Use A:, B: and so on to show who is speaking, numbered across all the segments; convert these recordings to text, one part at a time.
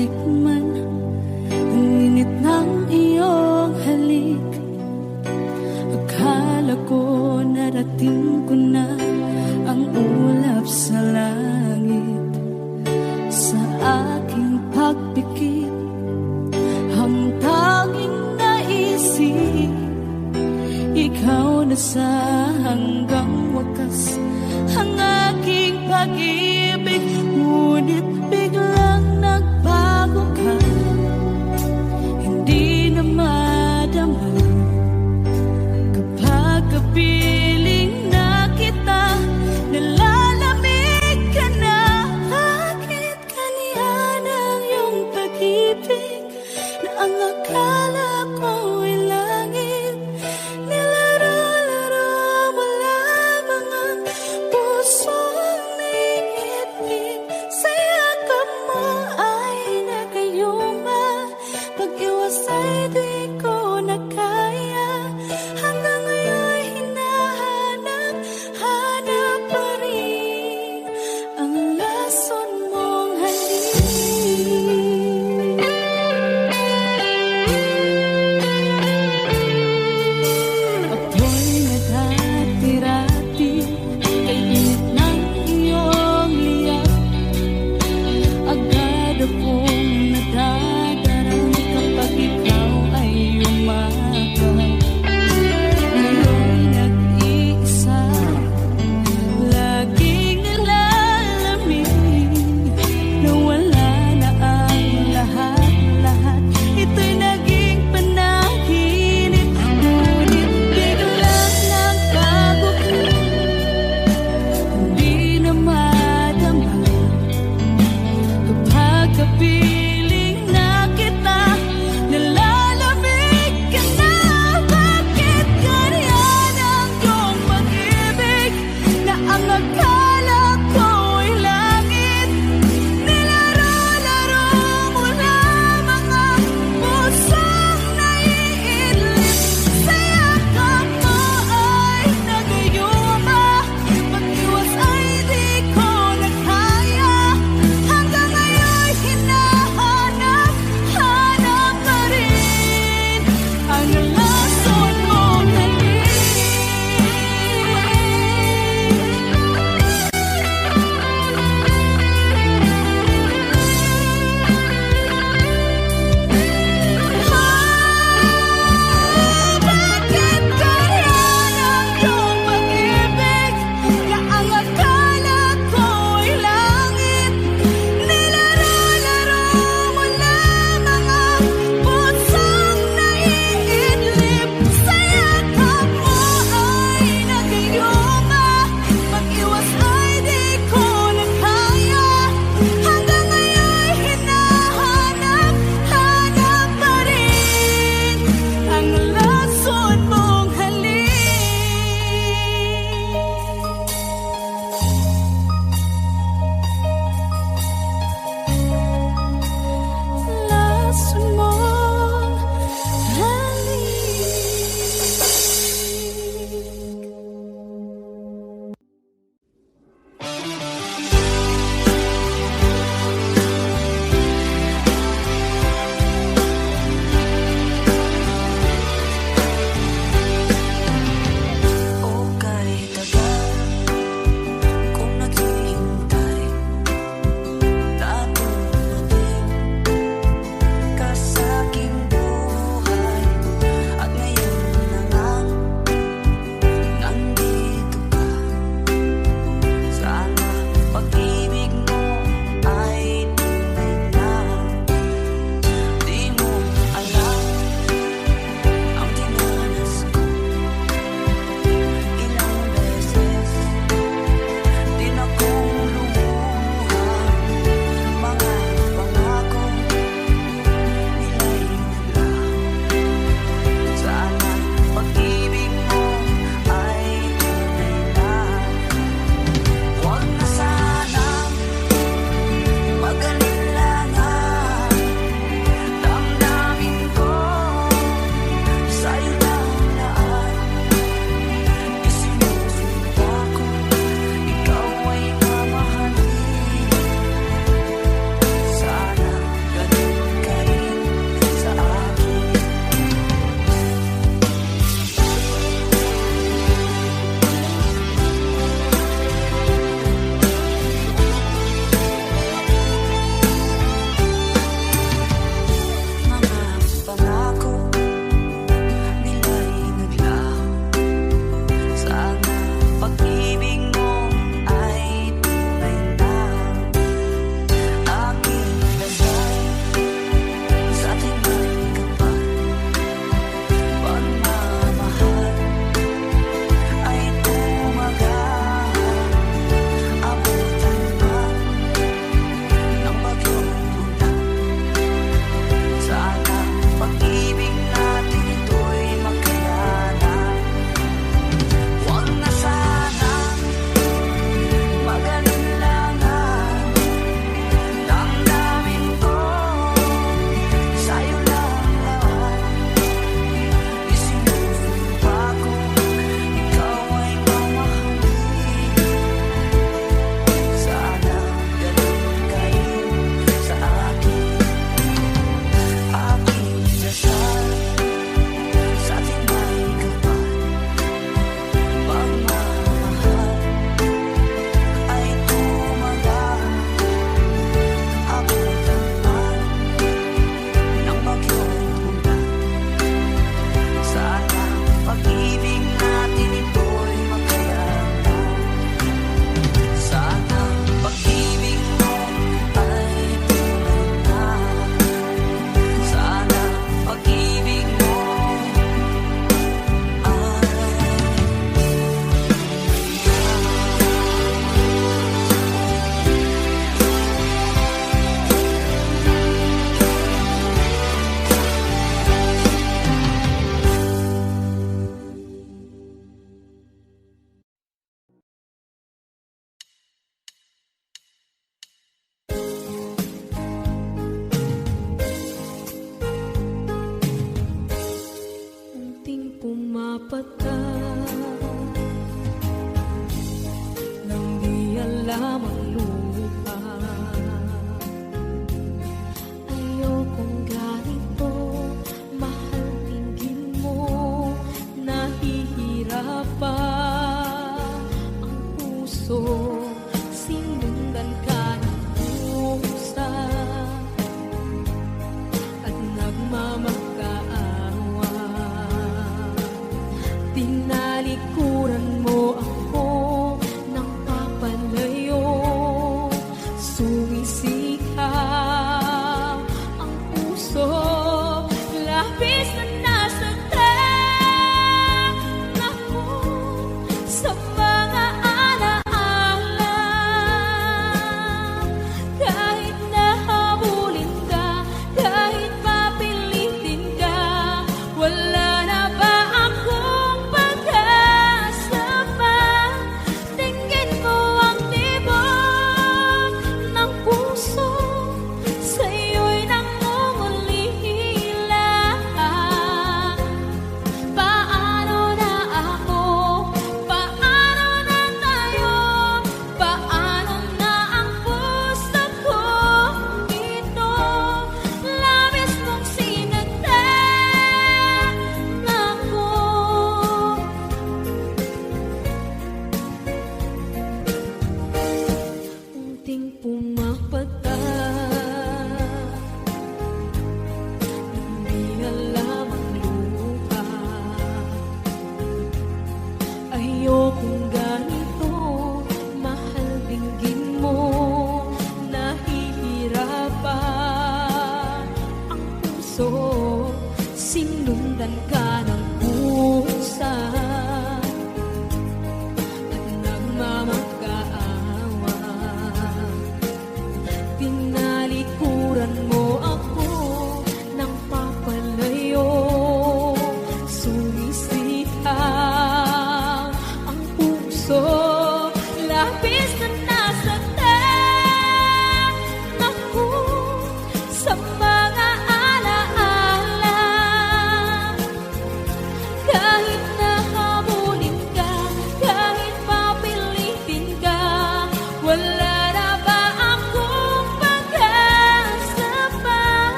A: matikman ang init ng iyong halik. Akala ko narating ko na ang ulap sa langit. Sa aking pagpikit, ang tanging naisip, ikaw na sa hanggang wakas ang aking pag-ibig. Ngunit biglang nagbago ka, hindi na madama kapag kapiling na kita. Nalalamig ka na, bakit kaniyan ang iyong pag-ibig na ang akala ko ay langit. Nilaro-laro mo lamang ang pusong may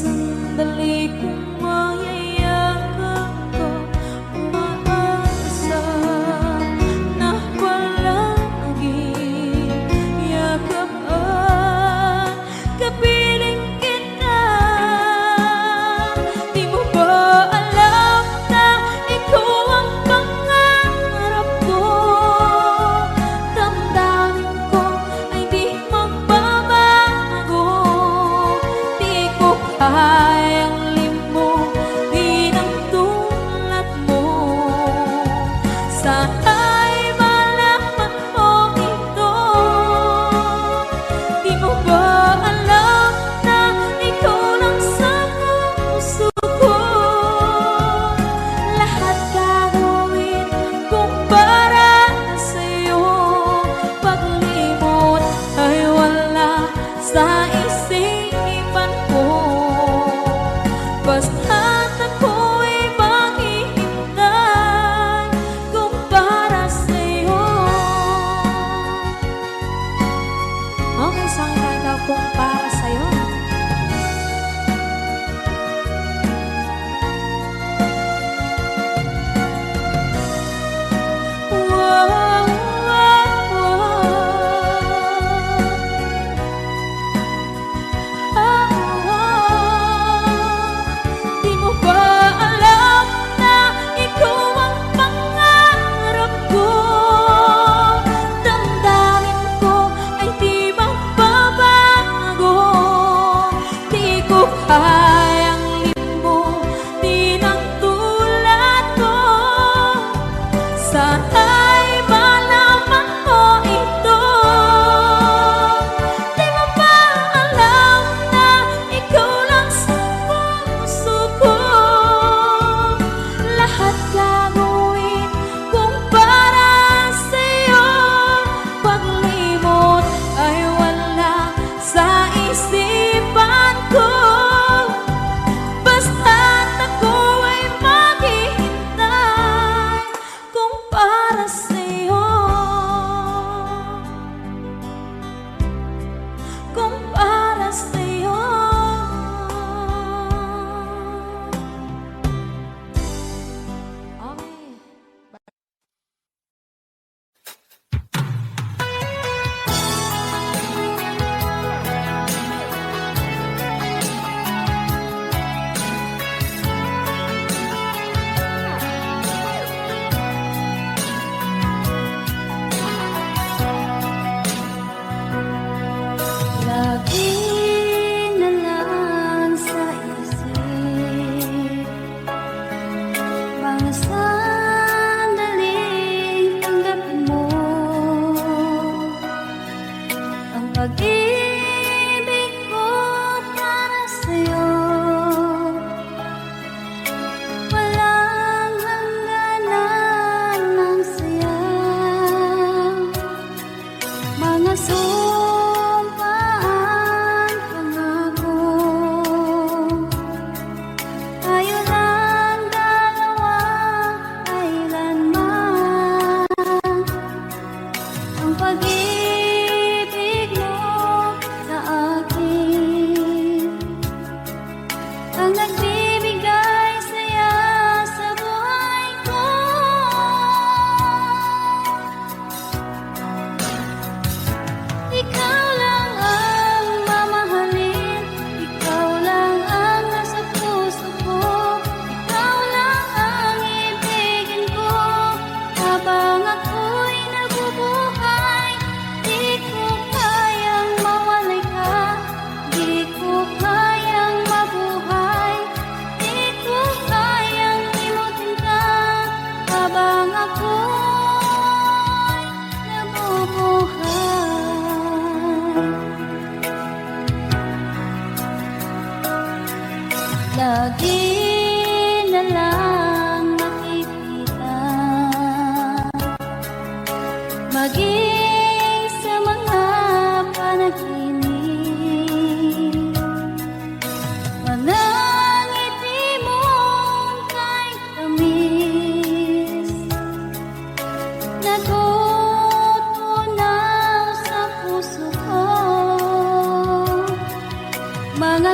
A: sandali kong mayayakap ka, umaasa na palaging yakap at kapiling kita. Di mo ba alam na ikaw ang pangarap ko? Damdamin ko ay di magbabago. Di ko kayang limutin ang tulad mo. Sana'y malaman mo ito. Di mo ba alam na ikaw lang sa puso ko? Lahat gagawin kung para sa'yo. Paglimot ay wala sa isipan ko. Basta't ako'y maghihintay kung para sa'yo. Okay, saan tayo daw kung para sa'yo? Wow, wow, Di mo ba alam na ikaw ang pangarap ko? Damdamin ko ay di magbabago. Di ko kayang limutin ang tulad ko. Sana'y malaman mo ito. Di mo ba alam na ikaw lang sa puso ko? Lahat gagawin kung para sa'yo. Paglimot ay wala sa isipan ko. Basta't ako ay maghihintay kung para sa'yo. Kung para sa'yo. Okay. Lagi na lang sa isip mga sandaling tanggapin mo ang pag-ibig ko para sa'yo. Walang hangganan ng saya, mga sumpaan, pangako. Tayo lang dalawa, kailanman. Ang pag-ibig mo sa akin ang nagbibigay saya sa buhay ko. Ikaw lang ang mamahalin, ikaw lang ang nasa puso ko, ikaw lang ang ibigin ko. Habang ako'y nabubuhay, di ko kayang mawalay ka, di ko kayang mabuhay, di ko kayang limutin ka. Habang ako'y nabubuhay, lagi na lang makikita, maging sa mga panaginip. Mga ngiti mong kay tamis, natutunaw sa puso ko. Mga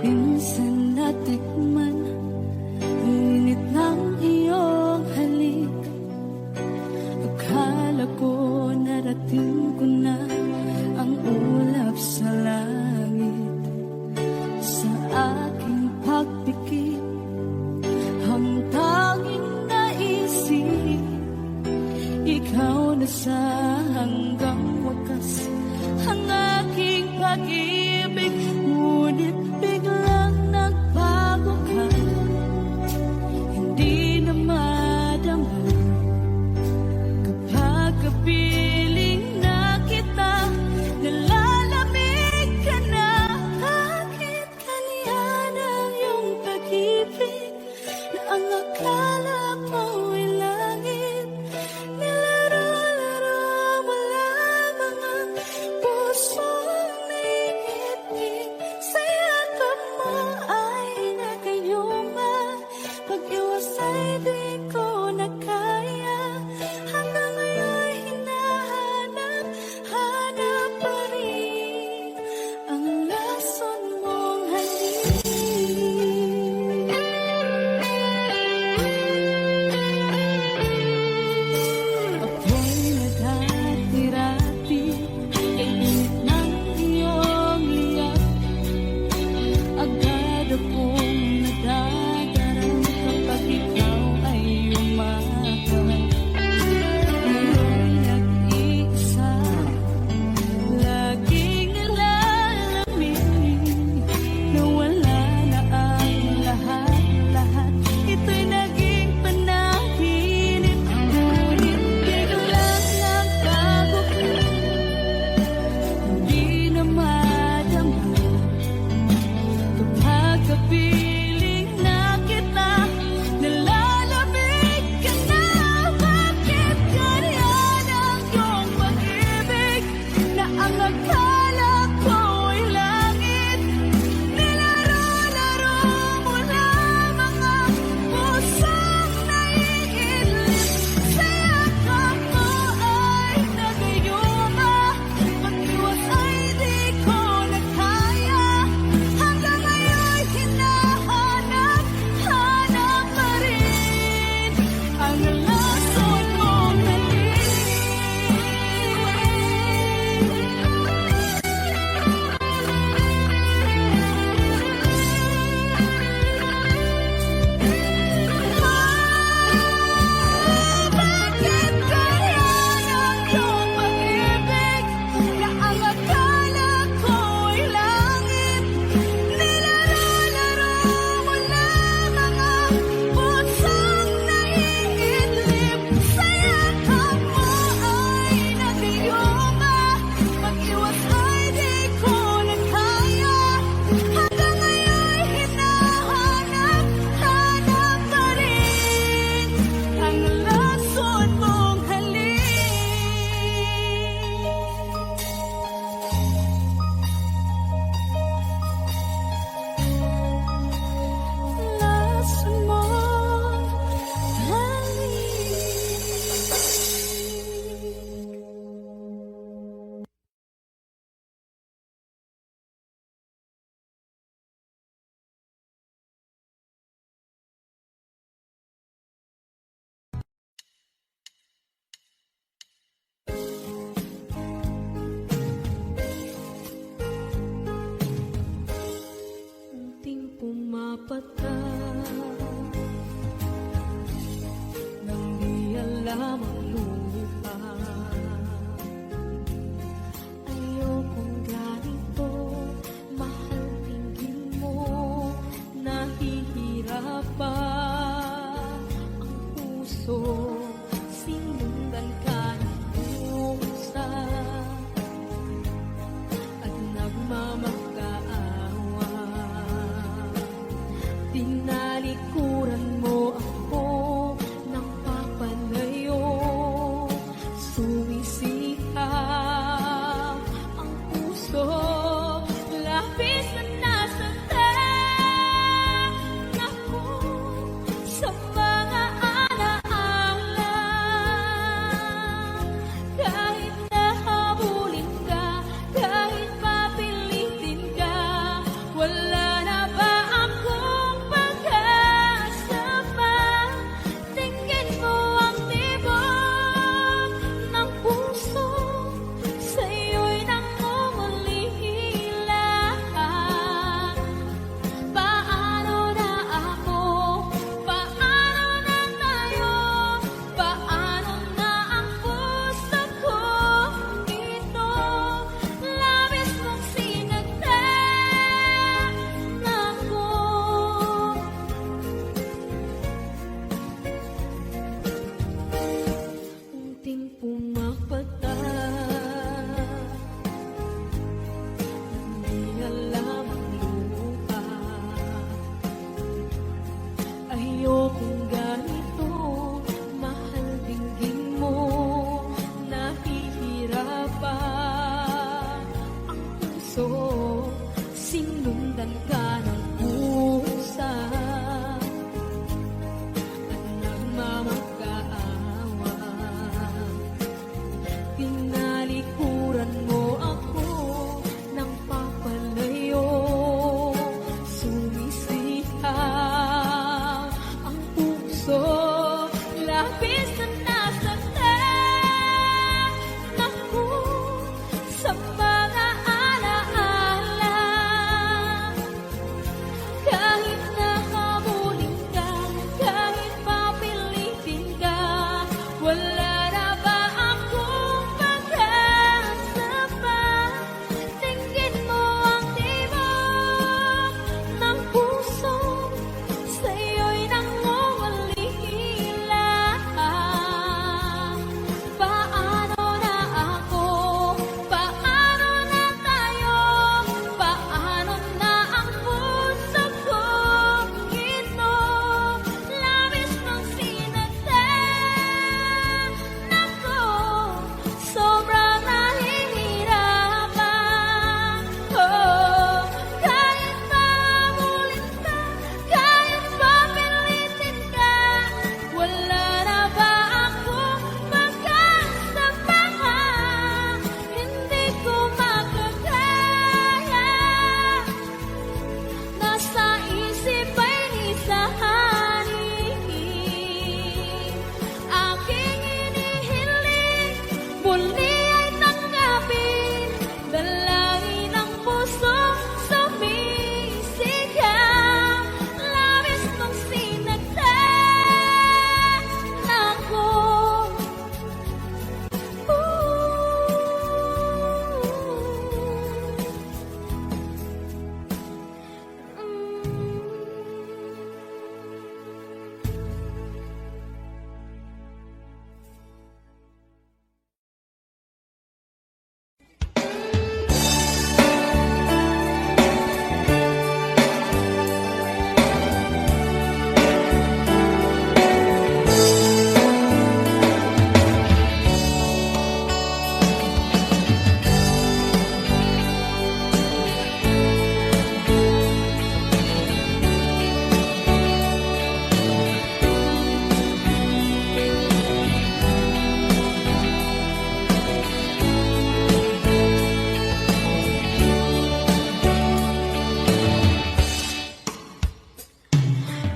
A: Minsan natikman ang init ng iyong halik. Akala ko narating ko na ang ulap sa langit. Sa aking pagpikit, ang tanging naisip, ikaw na sa hanggang wakas ang aking pag-ibig. Ngunit biglang nagbago ka, hindi na madama kapag kapiling na kita, nalalamig ka na. Bakit kaniyan ang iyong pag-ibig na ang akala mo ay langit? Nilaro-laro mo lamang ang pusong naiibig. Sa yakap mo ay nagayuma, pag-iwas ay di ko na kaya. Hanggang ngayon hinahanap, hanap pa rin ang lason mong halik. Ako'y nadati-rati kay init ng iyong iyak. Agad akong nadadarang kapag ikaw ay umakas. Ngayon nag-iisa, laging nalalamig, na wala na ang lahat-lahat. Ito'y naging panaginip, ngunit biglang nagbago ka, hindi na madama kapag kapiling na kita, nalalamig ka na. Bakit ganyan ang iyong pag-ibig na ang akala ko ay langit? Nilaro-laro mo lamang ang pusong naiidlip. Sa yakap mo ay nagayuma, pag-iwas ay di ko na kaya. Hanggang ngayon hinahanap, hanap pa rin ang lason mong halik. Bakit ganyan ang iyong pag-ibig na ang akala ko ay langit? Nilaro-laro mo lamang ang pusong naiidlip. Sa yakap mo ay nagayuma, pag-iwas ay di ko na kaya. Hanggang ngayon hinahanap, hanap pa rin ang lason mong halik. Lason mong halik. Unting pumapata nang di alam ang lupa. Ayokong ganito, mahal, tingin mo, nahihirapan ang puso. Sinundan ka ng pusa at nagmamakaawa. Tinalikuran mo ako ng papalayo. Bigyan ka ng pusa at nagmamakaawa. Tinalikuran mo ako ng papalayo. Sumisihaw ang puso, labis na nasaktan ako sa mga alaala. Kahit nahabulin ka, kahit papilitin ka, wala na ba akong pag-asa pa? Tingin mo ang tibok ng puso, sa'yo'y nangungalila. Paano na ako? Paano na tayo? Paano na ang puso kong ito? Labis mong sinaktan ako, sobrang nahihirapan. Oh, kahit mahabulin ka, kahit papilitin ka, wala na ba akong pag-asa pa? Hindi ko makakaya. Nasa isip ay isahanin. Aking inihiling, muli ay tanggapin. Dalangin ng puso, sumisigaw. Labis mong sinaktan ako.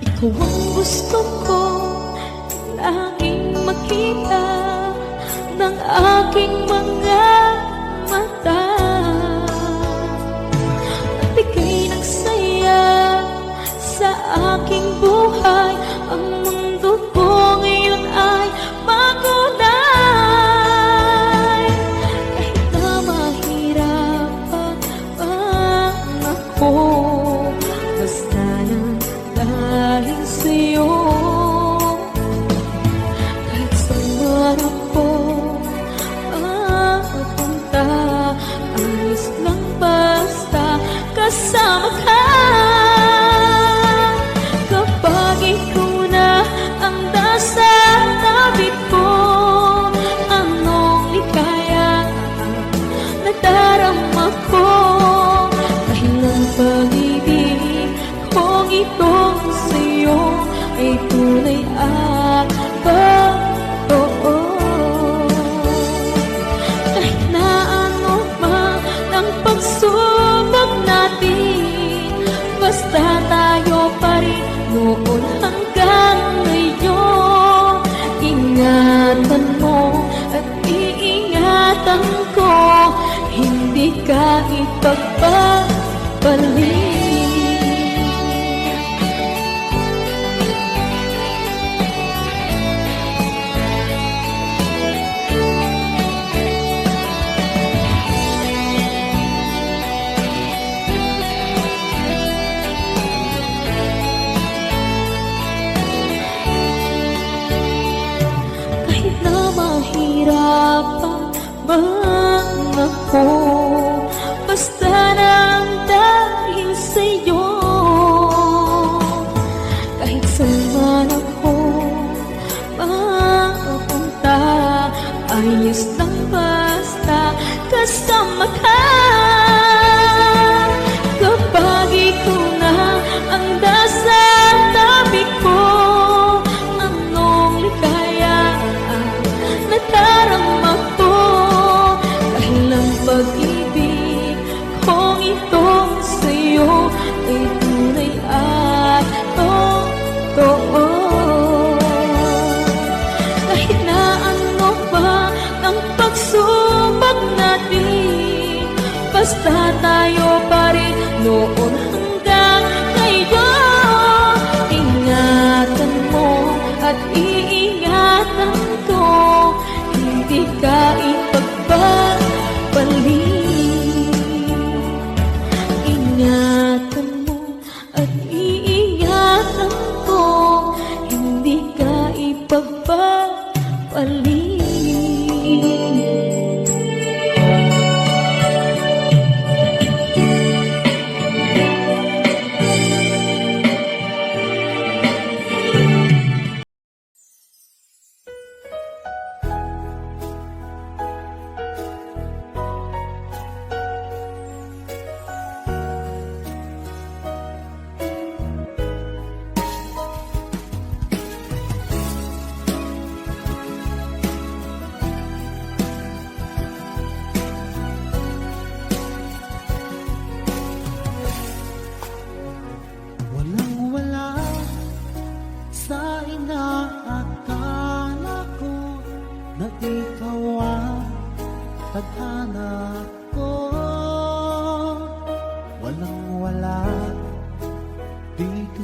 A: Ikaw ang gusto ko laging makita ng aking mga mata. Nagbigay ng saya sa aking buhay. Ang mundo ko ngayon ay makulay. Kahit na mahirapan ako, basta lang dahil sa'yo. Kahit saan man ako mapunta, ayos lang basta kasama ka. Kapag ikaw na ang nasa tabi ko, anong likaya nadarama ko. Dahil ang pag-ibig kong itong sa'yo ay tunay at totoo. Kahit na ano man ang pagsubok natin, basta tayo pa rin noon hanggang ngayon. Ingatan mo at iingatan ko, hindi ka ipagpapalik.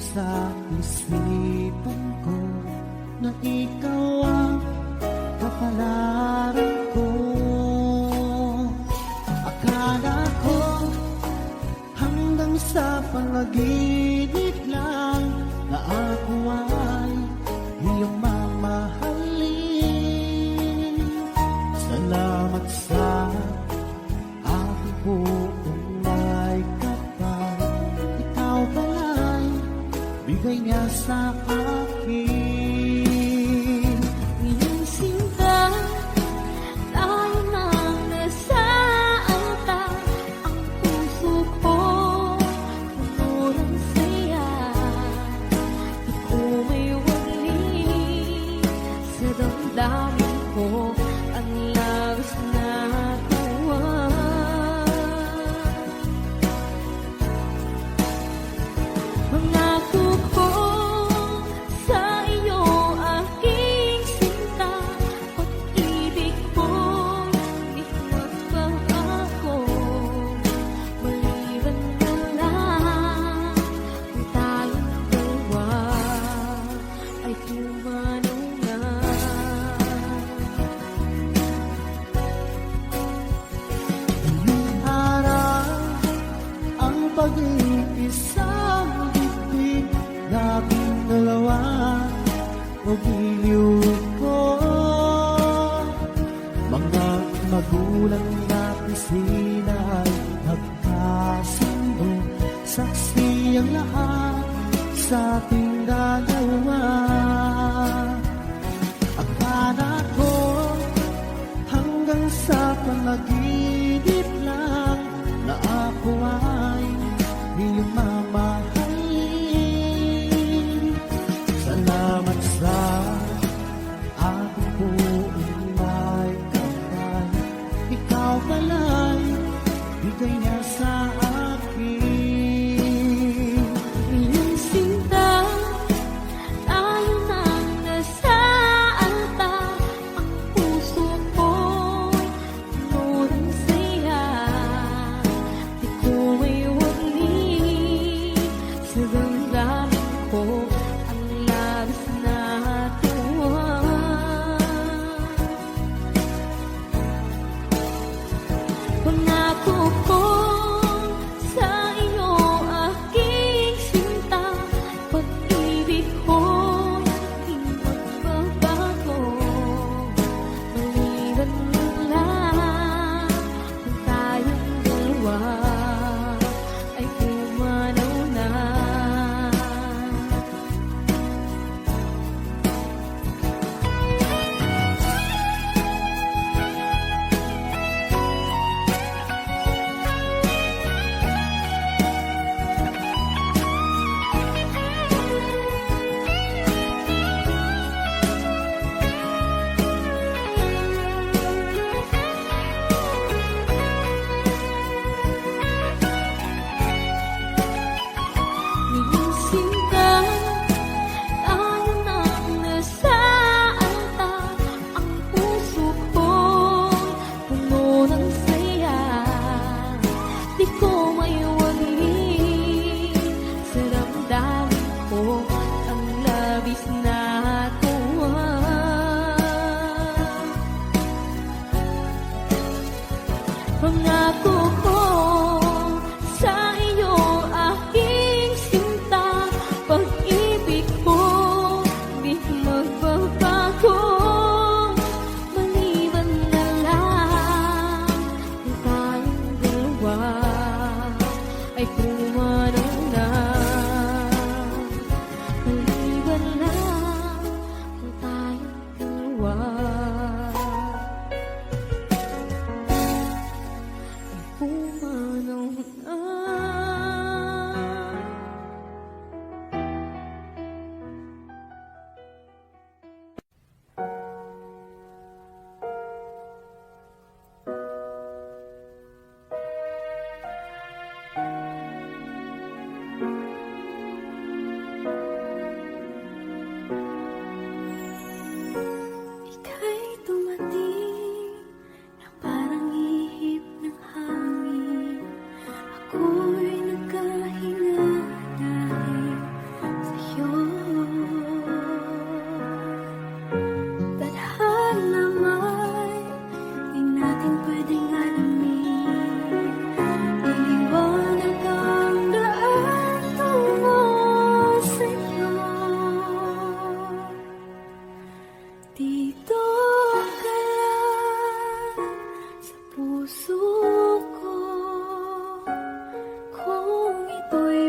B: sa isipan ko na ikaw ang kapalaran ko. Akala ko hanggang sa panaginip lang na ako ay iyong mamahalin. Salamat sa aking buong may kapal. Ikaw pala'y bigay niya sa akin.
A: Iyong sinta, tayo nang nasa alta. Ang puso ko, puno ng saya. Di ko may wali sa damdamin ko ang labis na tuwa. Pangako ko sa iyo, aking sinta, pag-ibig ko'y di magbabago. Maliban na lang kung tayong dalawa ay pumanaw na.
B: Ngayong araw ang pag-iisang dibdib nating dalawa o giliw ko. Mga magulang natin sila ay nagkasundo, saksi ang lahat sa ating dalawa. Akala ko hanggang sa panaginip lang na ako ay iyong mamahalin. Salamat sa aking buong may kapal. Ikaw pala'y bigay niya sa akin.
A: Iyong sinta, tayo nang nasa alta. Ang puso ko'y puno ng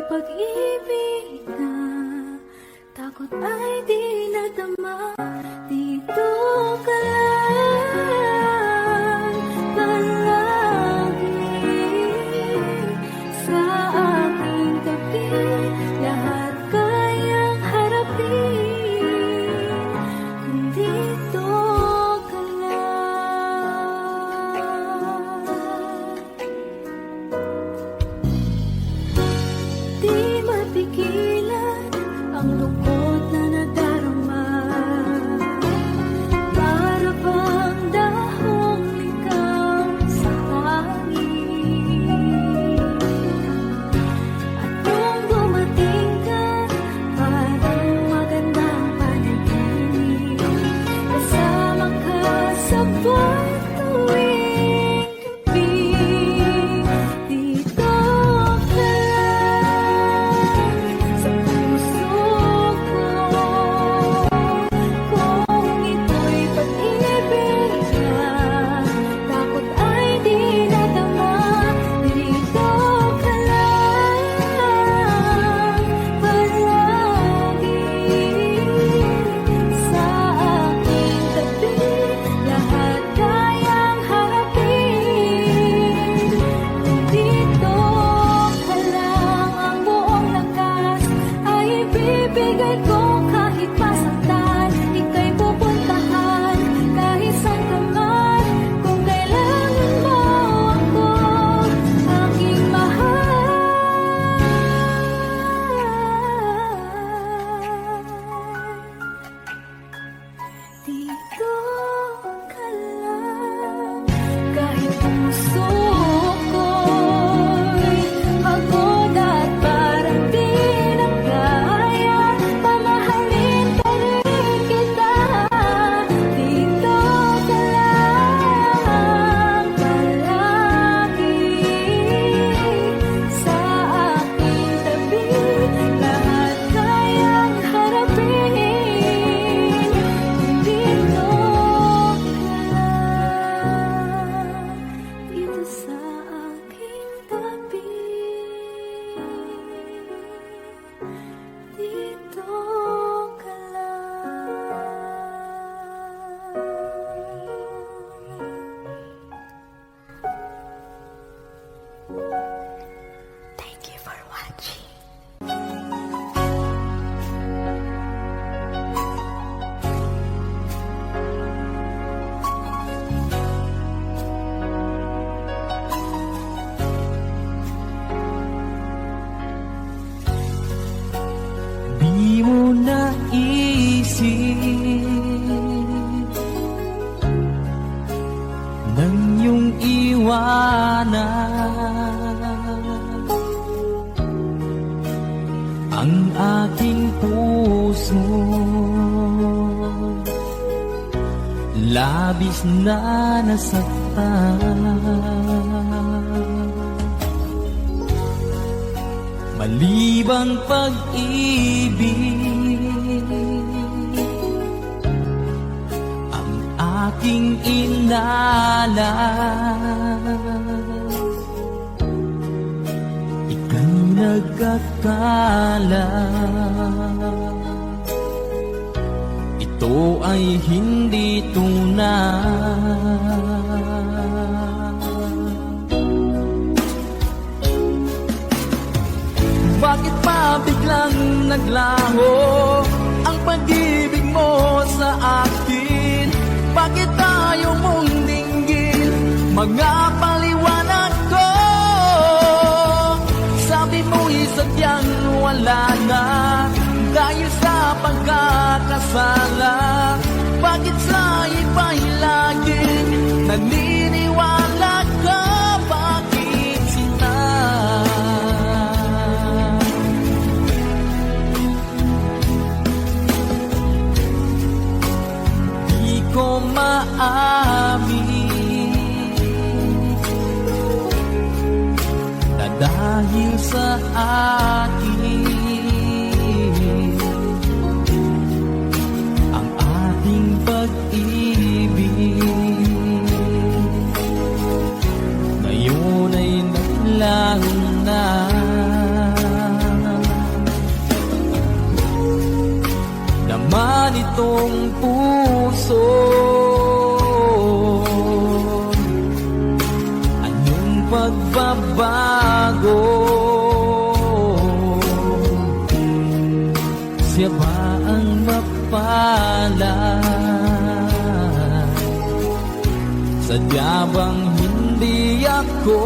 A: pag-ibig na takot ay di nadama. Dito ka lang palagi sa aking tabi. Lahat kayang harapin kung dito ka lang. Di mapigilan ang lungkot na nadarama. Para bang dahong likaw sa hangin. At nung dumating ka, parang magandang panaginip. Kasama ka sa buwan tuwing gabi. Dito ka lang sa puso ko. Kung ito'y pag-ibig na takot ay di nadama. Dito ka lang palagi sa aking tabi. Lahat kayang harapin kung dito ka lang. Ang buong lakas ay ibibigay ko kahit masaktan. Ika'y pupuntahan kahit saan ka man. Kung kailangan mo ako, aking mahal. Dito ka lang kahit puso ko'y pagod at parang di na kaya. Pamahalin pa rin kita. Dito ka lang palagi sa aking tabi. Lahat kayang harapin kung dito ka lang. Dito sa aking tabi. Dito ka lang. Thank you for watching.
B: Di mo naisip nang iyong iwanan ang aking puso. Labis na nasaktan. Malibang pag-ibig ang aking inalan. Ika'y nagkakala ito ay hindi tunay. Bakit pa biglang naglaho ang pag-ibig mo sa akin? Bakit ayaw mong dinggin mga paliwanag ko? Sabi mo'y sadyang wala na dahil sa pagkakasala. Bakit sa iba'y laging naniniwala ka? Bakit sinta? Di ko maamin na dahil sa akin ang ating pag-ibig ngayon ay naglaho na. batong puso. Anong pagbabago? Siya ba ang mapalad? Sadya bang hindi ako?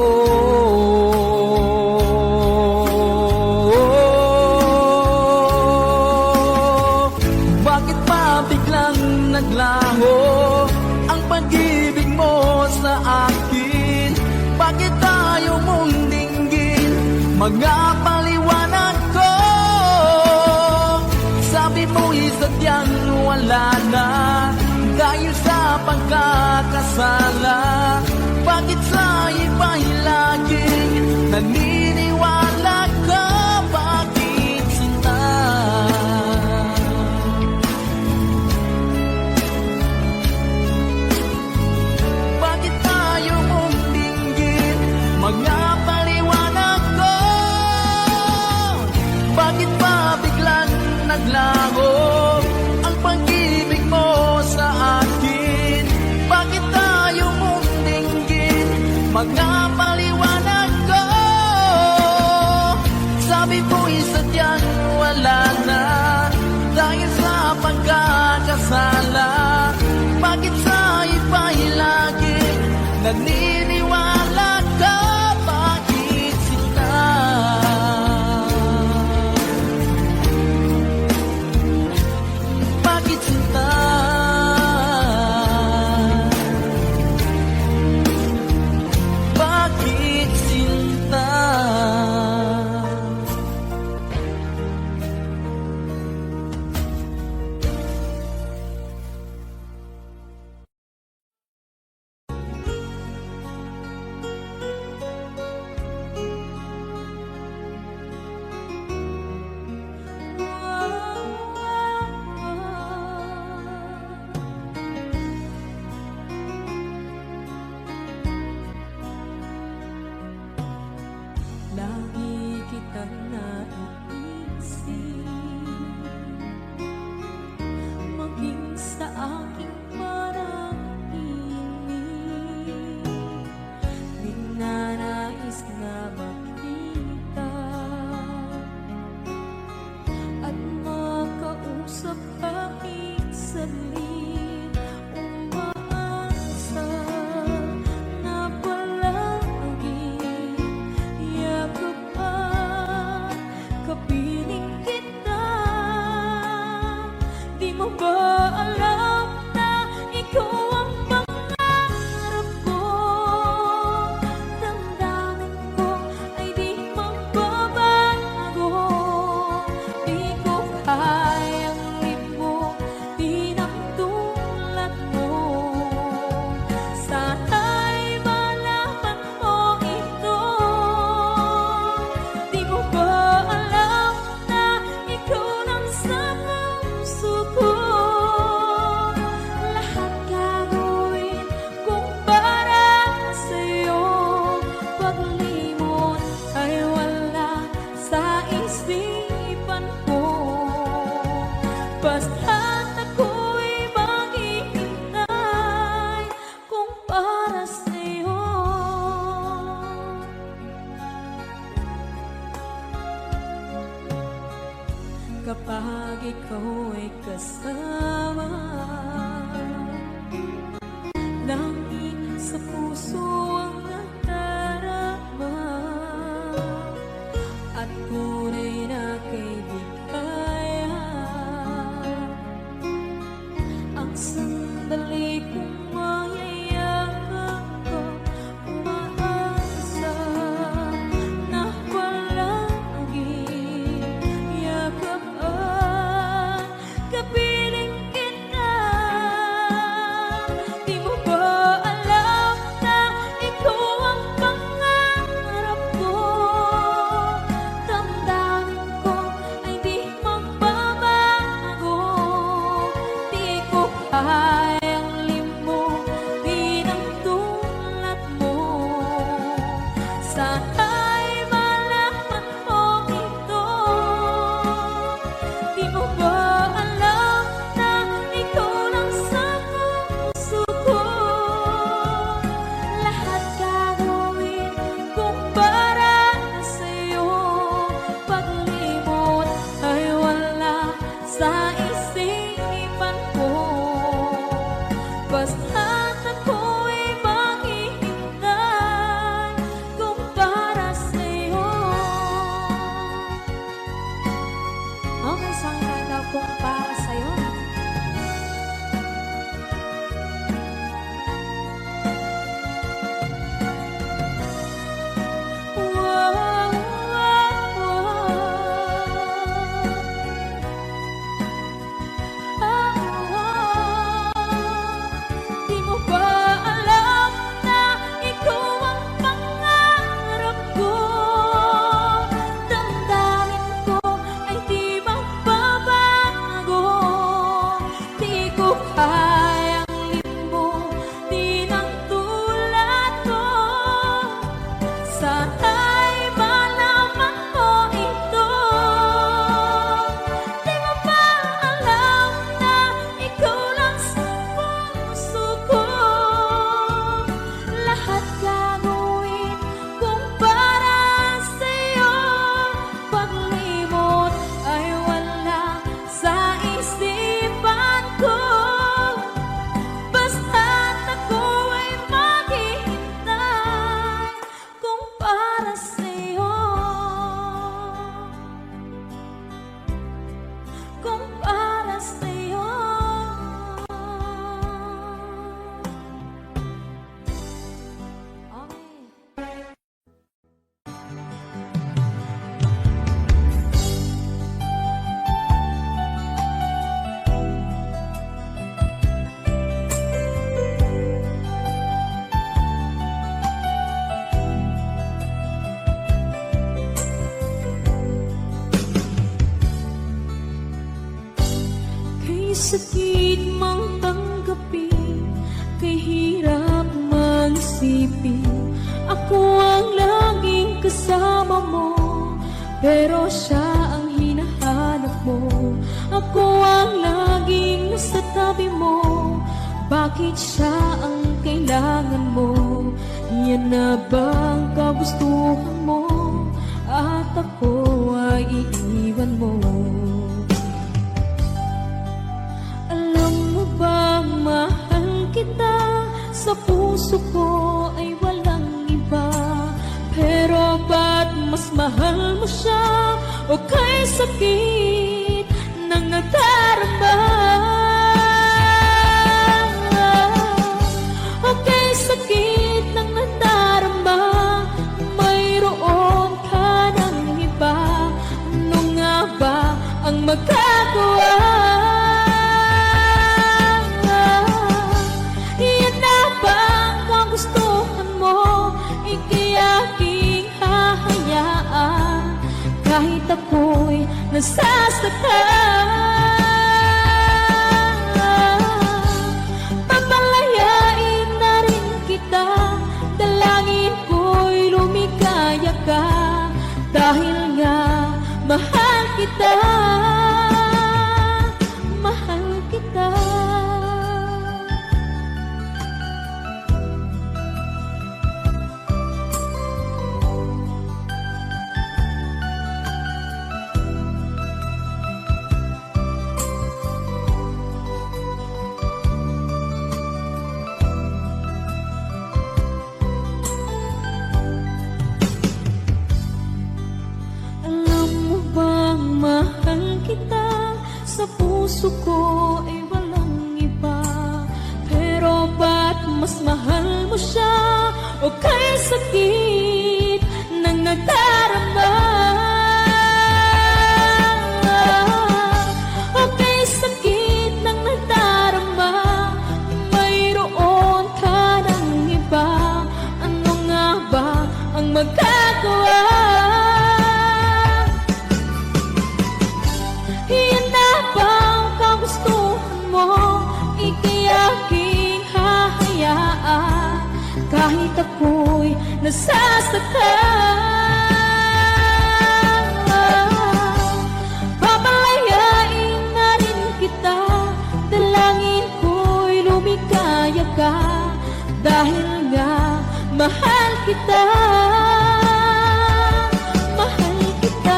B: Bakit pa biglang naglaho ang pag-ibig mo sa akin? Bakit tayo mong dinggin mga paliwanag ko? Sabi mo'y sadyang wala na dahil sa pagkakasala. Bakit sa iba'y laging naniniwala ka? Bakit sinta? Bakit tayo mong dinggin mga paliwanag ko? Bakit pa biglang naglaho ang pag-ibig mo sa akin? Bakit tayo mong dinggin mga paliwanag ko? Sabi ko'y sadyang wala na dahil sa pagkakasala. Bakit sa iba'y laging naniniwala ka? Bakit sila? Bakit sinta? Bakit sinta?
A: Lagi kitang naiisip, maging sa aking parang inig. Di na nais na makita at makausap kahit saglit. Umaasa na palagi yakap at kapiling kita. Di mo ba alam na ikaw ang pangarap ko? Damdamin ko ay di magbabago. Di ko kayang limutin ang tulad mo. Sana'y malaman mo ito. Di mo ba alam na ikaw lang sa puso ko? Lahat gagawin kung para sa'yo. Paglimot ay wala sa isipan ko. Basta't ako'y maghihintay kung para sa'yo. Kapag ikaw ay kasama, langit sa puso ang nadarama at tunay na kaibigan. Ang sandali kong mayayakap ko, umaasa na palagi yakap at kapiling kita. Di mo ba alam na ikaw ang pangarap ko? Damdamin sakit mang tanggapin, kay hirap mang isipin. Ako ang laging kasama mo, pero siya ang hinahanap mo. Ako ang laging nasa tabi mo, bakit siya ang kailangan mo? Yan na bang kagustuhan mo? At ako ay iiwan mo. Alam mo bang mahal kita? Sa puso ko ay walang iba. Pero ba't mas mahal mo siya? O kay sakit ng nadarama? O kay sakit ng nadarama? Mayroon ka ng iba. Ano nga ba ang magagawa? Yan na ba ang kagustuhan mo? Ika'y aking hahayaan, kahit ako'y nasasaktan. Papalayain na rin kita, dalangin ko'y lumikaya ka, dahil nga mahal kita, mahal kita. Sa puso ko ay walang iba. Pero ba't mas mahal mo siya? O kay sakit ng nadarama? O kay sakit ng nadarama? Mayroon ka ng iba. Ano nga ba ang magagawa? Yan na bang kagustuhan mo? Ika'y aking hahayaan, kahit ako'y nasasaktan. Papalayain na rin kita, dalangin ko'y lumikaya ka, dahil nga mahal kita, mahal kita.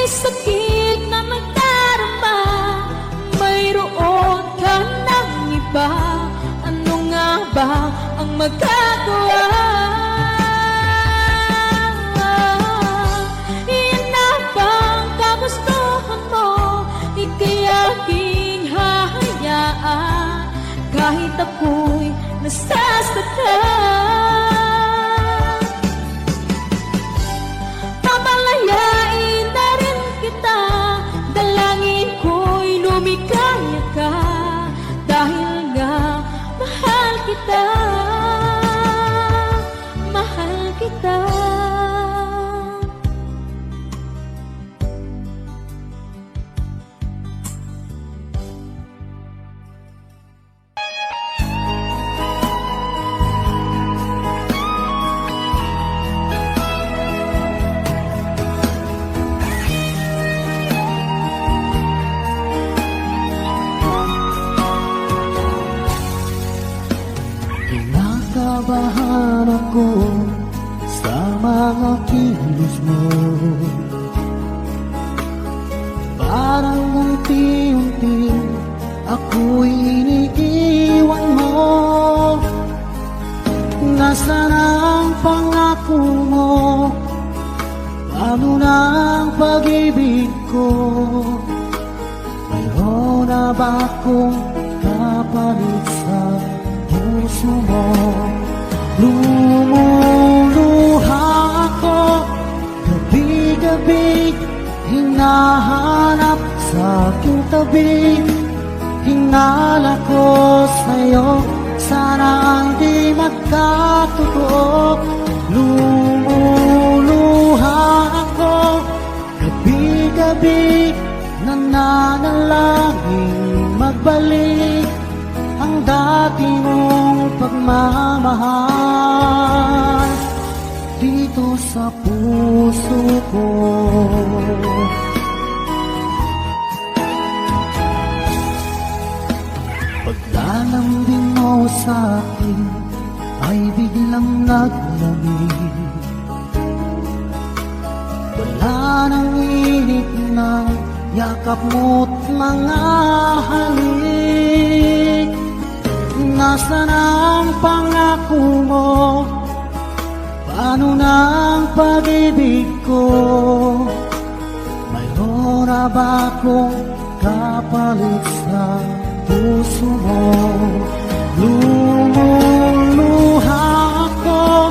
A: Sakit na magdarama, mayroon ka ng iba. Ano nga ba ang magagawa? Yan na bang kagustuhan mo? Ika'y aking hahayaan, kahit ako'y nasasaktan. Papalayain na rin kita, dalangin ko'y lumikaya ka, dahil nga mahal kita, mahal kita.
B: Kinakabahan ako sa mga kilos mo, parang unti-unti ako'y iniiwan mo. Nasaan ang pangako mo? Paano na ang pag-ibig ko? Mayroon na ba akong kapalit sa puso mo? Lumuluha ako, gabi-gabi hinahanap sa aking tabi. Hinala ko sa'yo, sana hindi magkatotoo. Lumuluha ako, gabi-gabi, nananalangin magbalik ang dati mong pagmamahal dito sa puso ko. Paglalambing mo sa'kin ay biglang naglamig. Wala nang init ng yakap mo't mga halik. Nasaan ang pangako mo? Paano na ang pag-ibig ko? Mayroon na ba akong kapalit sa puso mo? Lumuluha ako,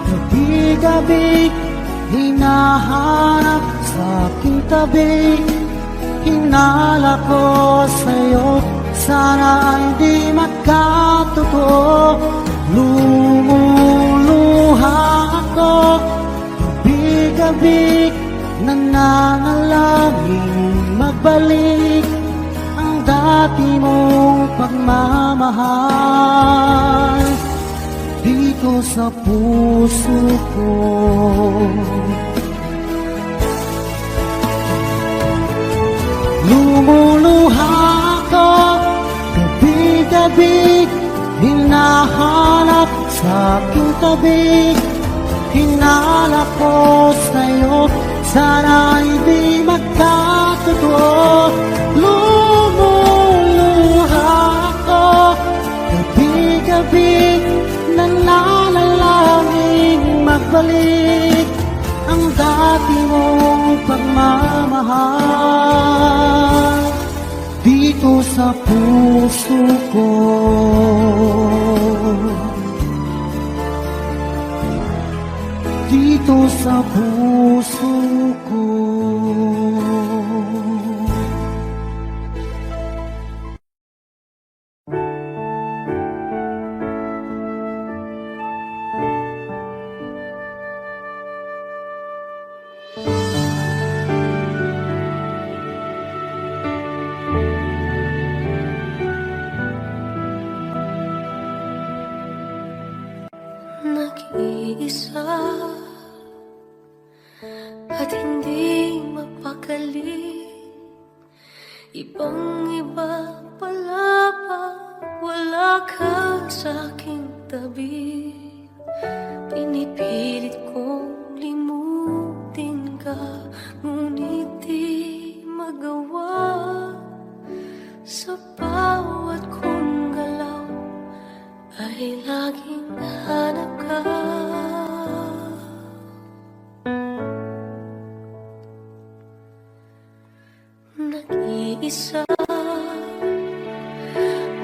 B: gabi-gabi, hinahanap sa aking tabi. Hinala ko sa'yo, sana hindi magkatotoo. Lumuluha ako, gabi-gabi, nananalangin magbalik ang dati mong pagmamahal dito sa puso ko. Lumuluha ako, gabi-gabi, hinahanap sa aking tabi. Hinala ko sa'yo, sana hindi magkatotoo. Lumuluha ako, gabi-gabi, nananalangin magbalik ang dati mong pagmamahal dito sa puso ko. Dito sa puso ko.
A: Nag-iisa at hindi mapakali, ibang-iba pala pag wala ka sa aking tabi. Pinipilit kong limutin ka, ngunit di magawa. Sa bawat kong galaw ay laging hanap ka. Nag-iisa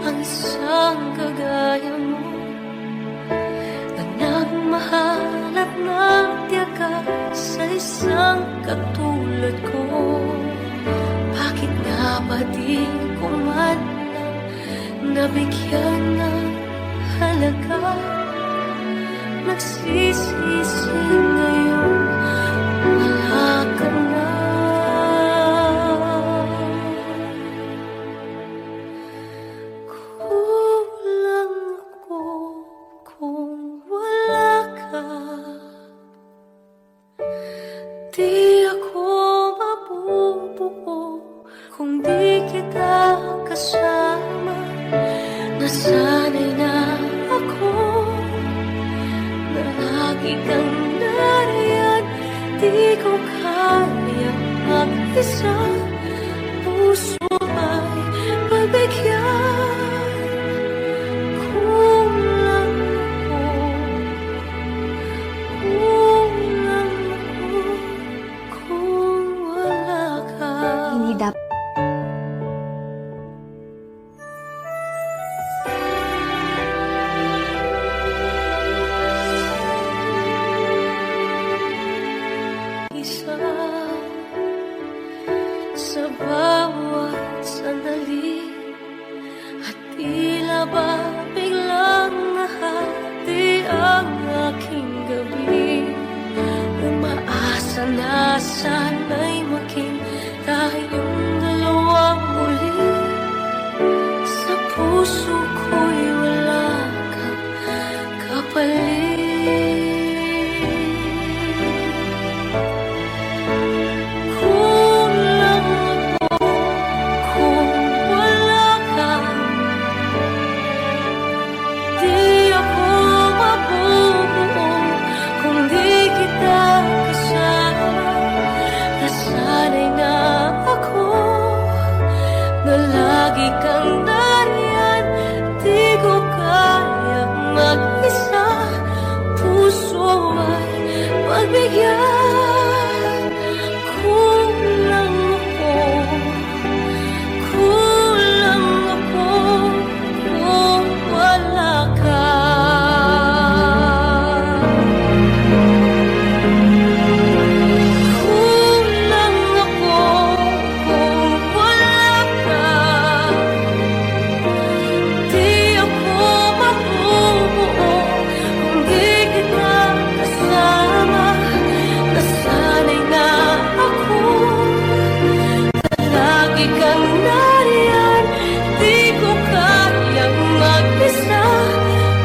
A: ang isang kagaya mo, ang nagmahal at nagtiyaga sa isang katulad ko. Bakit nga ba di ko man lang nabigyan ng halaga? Nagsisisi ngayon, wala ka na. Kulang ako kung wala ka. Di ako mabubuo kung di kita kasama. Nasanay na ako na lagi kang nariyan. Di ko kayang mag-isa, puso ay pagbigyan. Kulang ako kung wala ka.
C: Hindi dapat
A: isa sa bawat sandali, ba biglang nahati ang aking gabi? Umaasa na sana'y maging tayong dalawang muli. Sa puso ko'y wala kang kapalit. Kung lang ako, kung wala ka, di ako mabubuo kung di kita kasama. Nasanay na ako na lagi kang nariyan, di ko kayang mag-isa. Puso ay magbigyan. Kulang ako, kulang ako kung wala ka. Kulang ako kung wala ka. Di ako mabubuo kung di kita kasama. Nasanay na ako na lagi kang nariyan, di ko kayang mag-isa.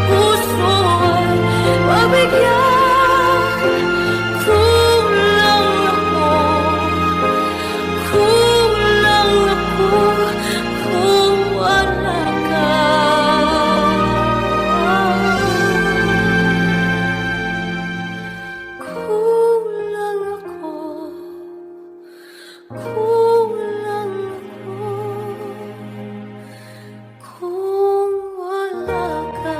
A: Puso ay mabigyan. Kulang ako, kulang ako kung wala ka. Kulang ako, kulang ako kung wala ka.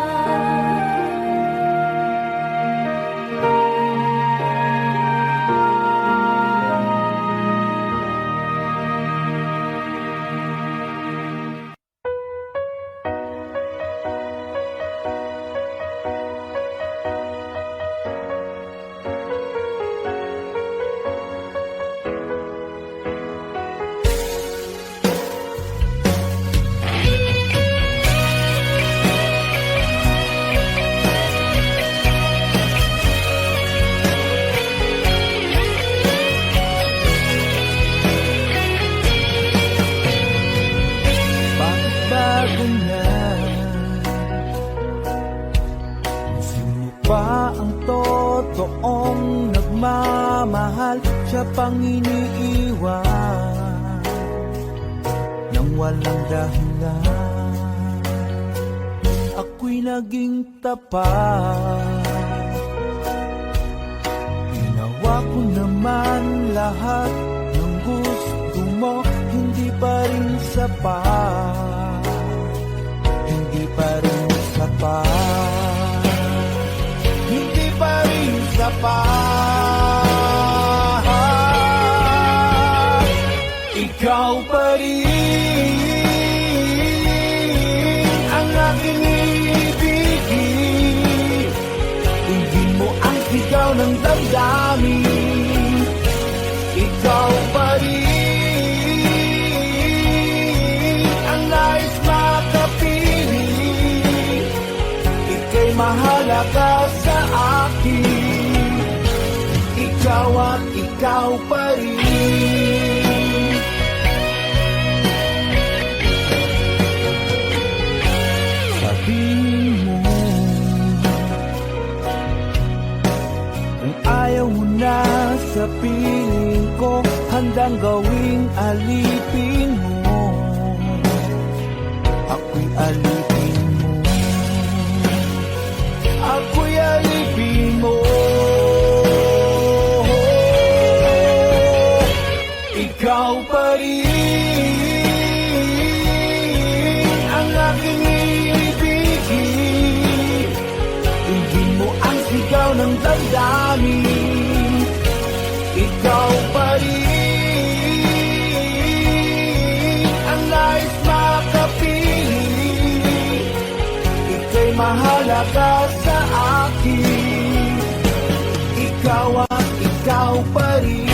B: Bakit bago na? Sino pa ang totoong nagmamahal? Siya pang iniiwan nang walang dahilan. Ako'y naging tapat, ginawa ko naman lahat ng gusto mo. Hindi pa rin sapat, hindi pa rin sapat, hindi pa rin sapat. Ikaw pa rin ang aking ibigin. Tingin mo ang sigaw ng damdamin. Ikaw pa rin ang nais makapiling. Ika'y mahalaga sa akin. Ikaw at ikaw pa rin. Sabihin mo kung ayaw mo na sa piling ko, handang gawing alipin mo. Ako'y alipin mo, ako'y alipin mo. Ikaw pa rin ang aking ibigin. Tingin mo ang sigaw ng damdamin. Ikaw pa rin ang nais makapiling. Ika'y mahalaga sa akin. Ikaw at ikaw pa rin.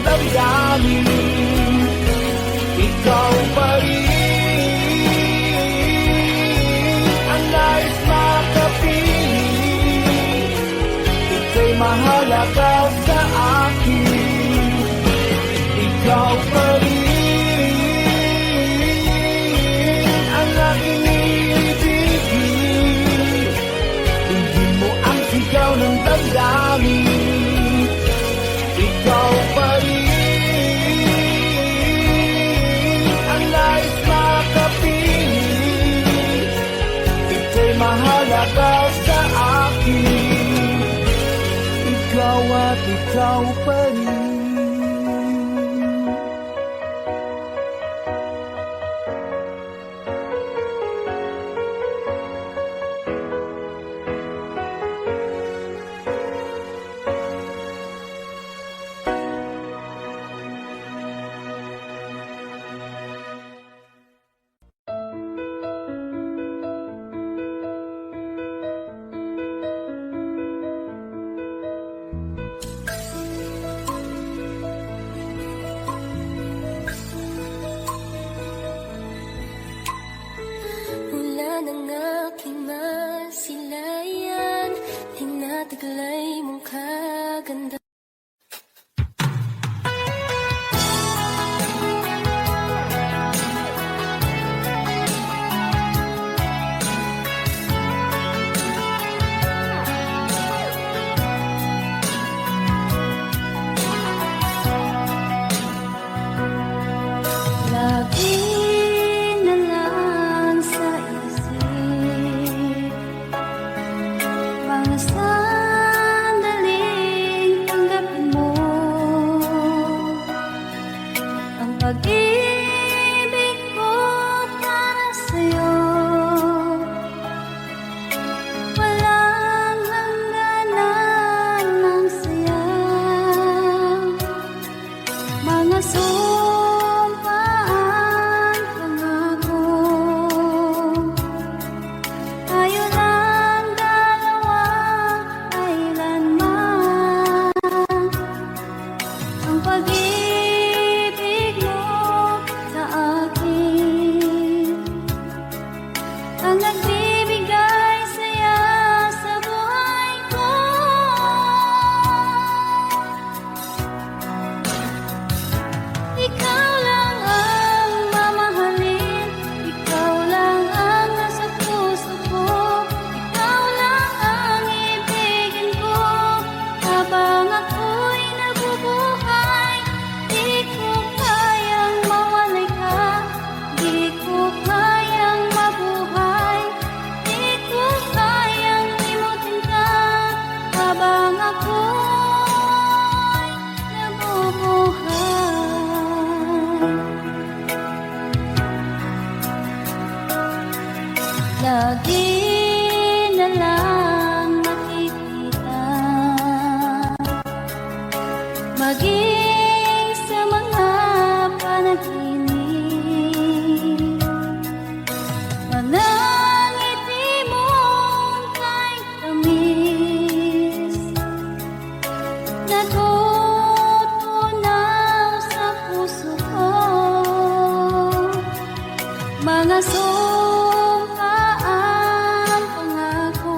B: damdamin. Ikaw pa rin ang nais makapiling. Ika'y mahalaga sa akin. Ikaw pa rin ang aking ibigin. Hindi mo ang sigaw ng damdamin. Ikaw pa rin ang nais makapiling. Ika'y mahalaga sa akin. Ikaw at ikaw pa rin.
C: Mula ng aking masilayan, tinataglay mong kaganda. Lagi na lang sa isip mga sandaling tanggapin mo ang pag-ibig ko para sa'yo. Walang hangganan ng saya, mga sumpaan, pangako. Tayo lang dalawa, kailanman. Ang pag-ibig mo sa akin ang nagbibigay saya sa buhay ko. Ikaw lang ang mamahalin, ikaw lang ang nasa puso ko, ikaw lang ang ibigin ko. Habang ako'y nabubuhay, di ko kayang mawalay ka, di ko kayang mabuhay, di ko kayang limutin ka. Habang ako'y nabubuhay, lagi na lang makikita, maging sa mga panaginip, mga ngiti mong kahit tamis, natutunaw sa puso ko. Mga sumpaan, pangako.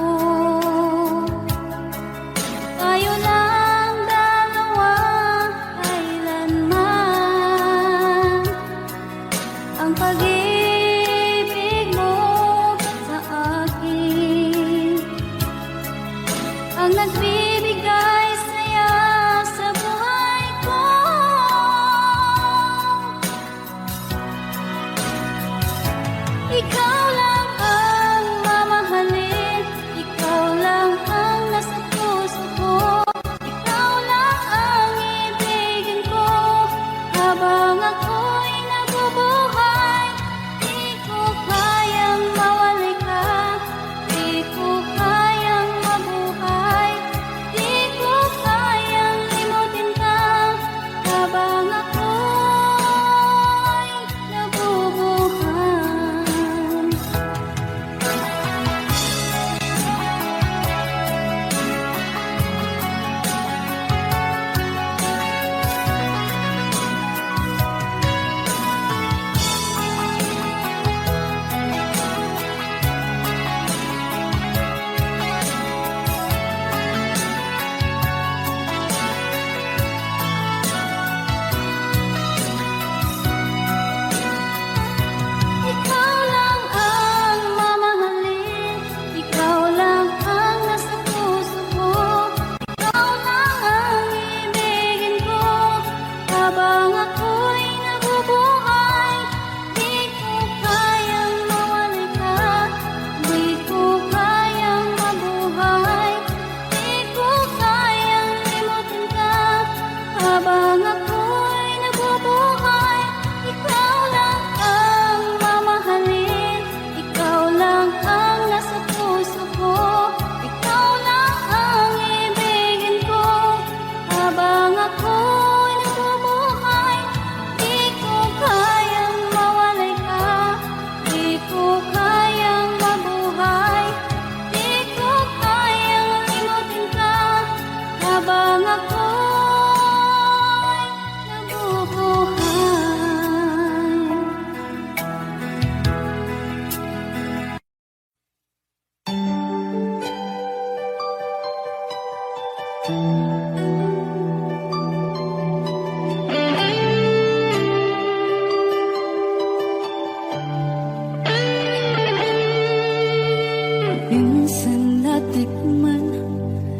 A: Minsan natikman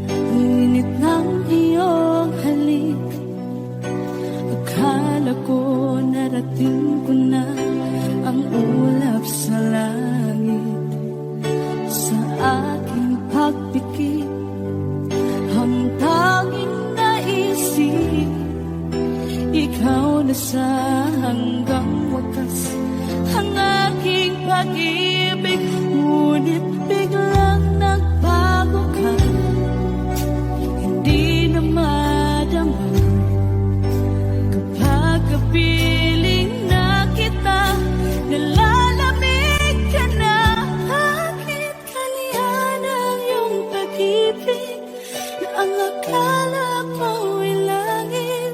A: ang init ng iyong halik. Akala ko narating ko na ang ulap sa langit. Sa aking pagpikit, ang tanging naisip, ikaw na sa hanggang wakas ang aking pag-ibig. Ngunit biglang nagbago ka, hindi na madama kapag kapiling na kita. Nalalamig ka na, bakit kaniyan ang iyong pag-ibig na ang akala ko ay langit?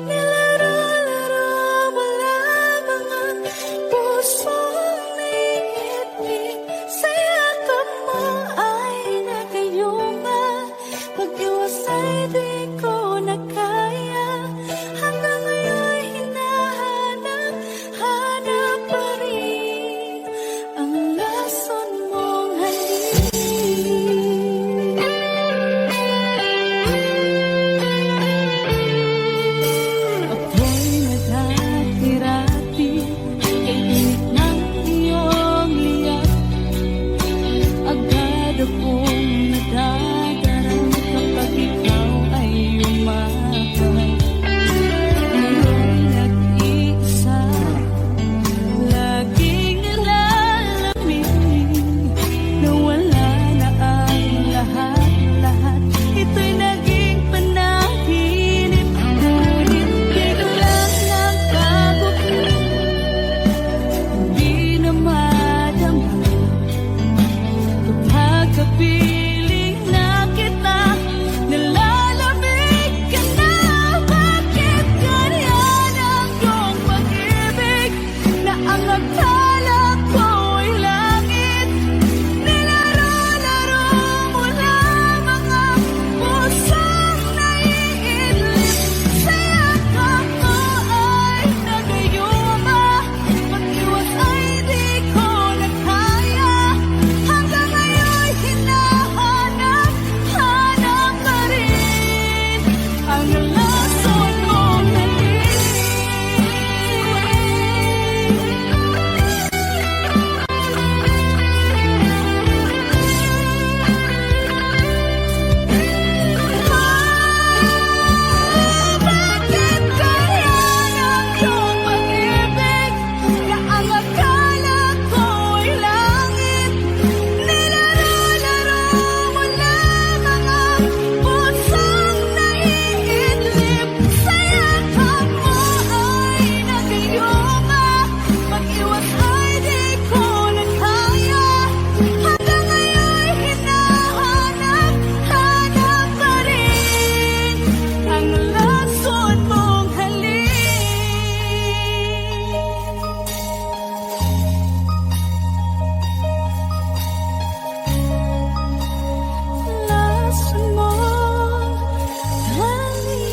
A: Nilaro-laro mo lamang ang pusong naiibig. Sa yakap mo ay nagayuma, pag-iwas ay di ko na kaya. Hanggang ngayon hinahanap, hanap pa rin ang lason mong halik. Ako'y naghatirati kay init ng iyong liyak. Agad akong nadadarang kapag ikaw ay umakay. Ngayon nag-iisa, laging nalalamig, na wala na ang lahat-lahat. Ito'y naging panaginip, ngunit biglang nagbago ka, hindi na madama kapag kapiling na kita. Nalalamig ka na, bakit ganyan ang iyong pag-ibig na ang akala ko ay langit? Nilaro-laro mo lamang ang pusong naiidlip. Sa yakap mo ay nagayuma, pag-iwas ay di ko na kaya. Hanggang ngayon hinahanap, hanap pa rin ang lason mong halik. Bakit ganyan ang iyong pag-ibig na ang akala ko ay langit? Nilaro-laro mo lamang ang pusong naiidlip. Sa yakap mo ay nagayuma, pag-iwas ay di ko na kaya. Hanggang ngayon hinahanap, hanap pa rin ang lason mong halik. Lason mong halik.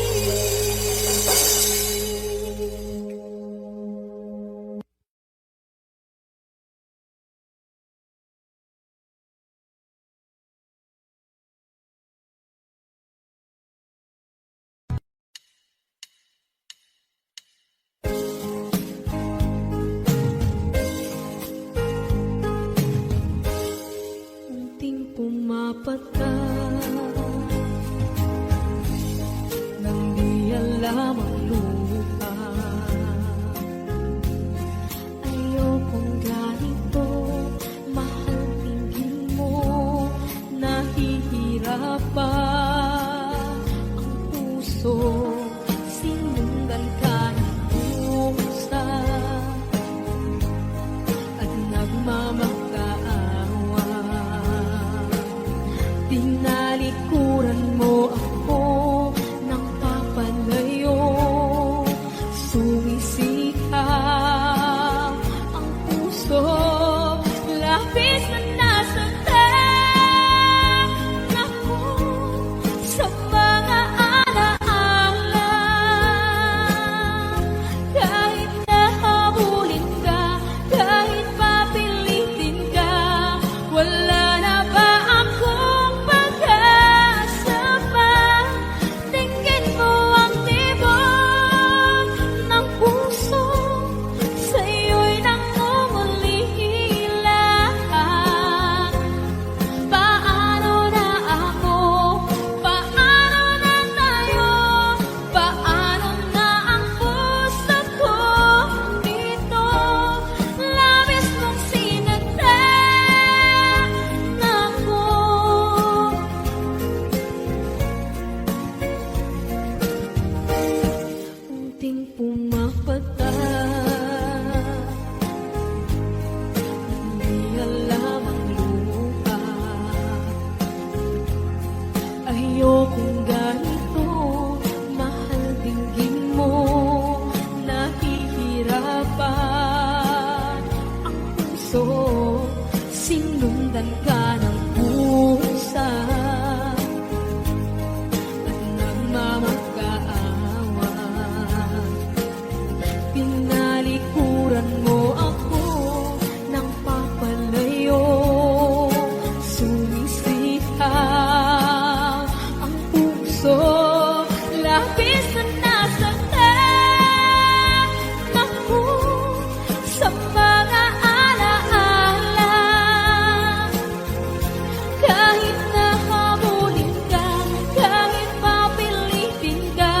A: Unting pumapata nang di alam ang lupa. Ayokong ganito, mahal, tingin mo, nahihirapan ang puso. Sinundan ka ng pusa at nagmamakaawa. Tinalikuran mo ako ng papalayo, sumisikap ang puso. Labis na nasaktan ako sa sinundan ka ng pusa at nagmamagkaawa. Tinalikuran mo ako ng papalayo, sumisihaw ang puso, labis na nasaktan ako sa mga alaala. Kahit nahabulin ka, kahit papilitin ka,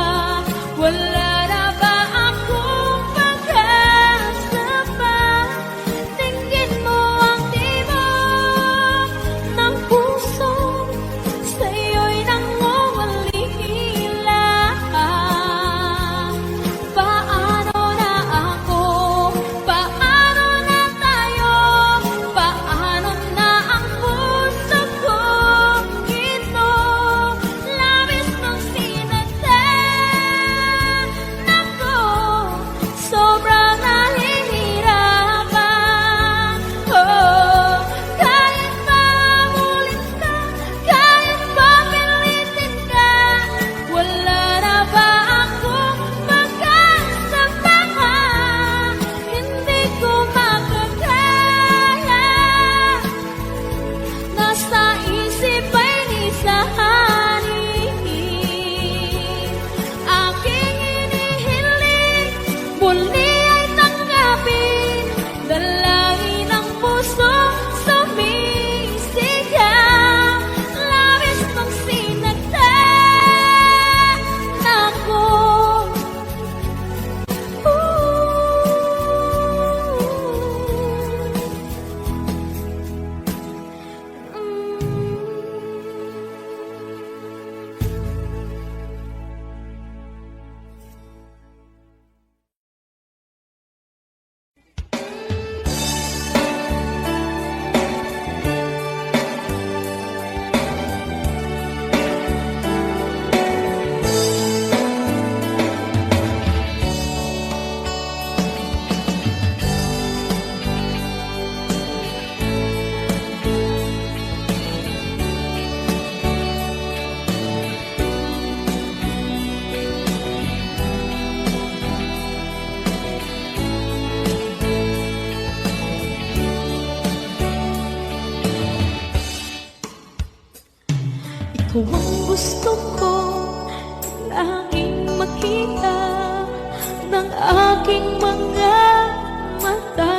A: wala na ba akong pag-asa pa? Tingin mo ang tibok ng puso, sa'yo'y nangungalihila. Paano na ako? Paano na tayo? Paano na ang puso kong ito? Labis mong sinaktan ako, sobrang nahihirapan. Oh, kahit mahabulin ka, kahit papilitin ka, wala na ba akong pag-asa pa? Hindi ko makakaya, nasa isip ay nisahanin. Aking hinihiling, muli ay tanggapin, dalangin ng puso sumisigaw. Labis mong sinaktan ako. Ikaw ang gusto ko laging makita ng aking mga mata.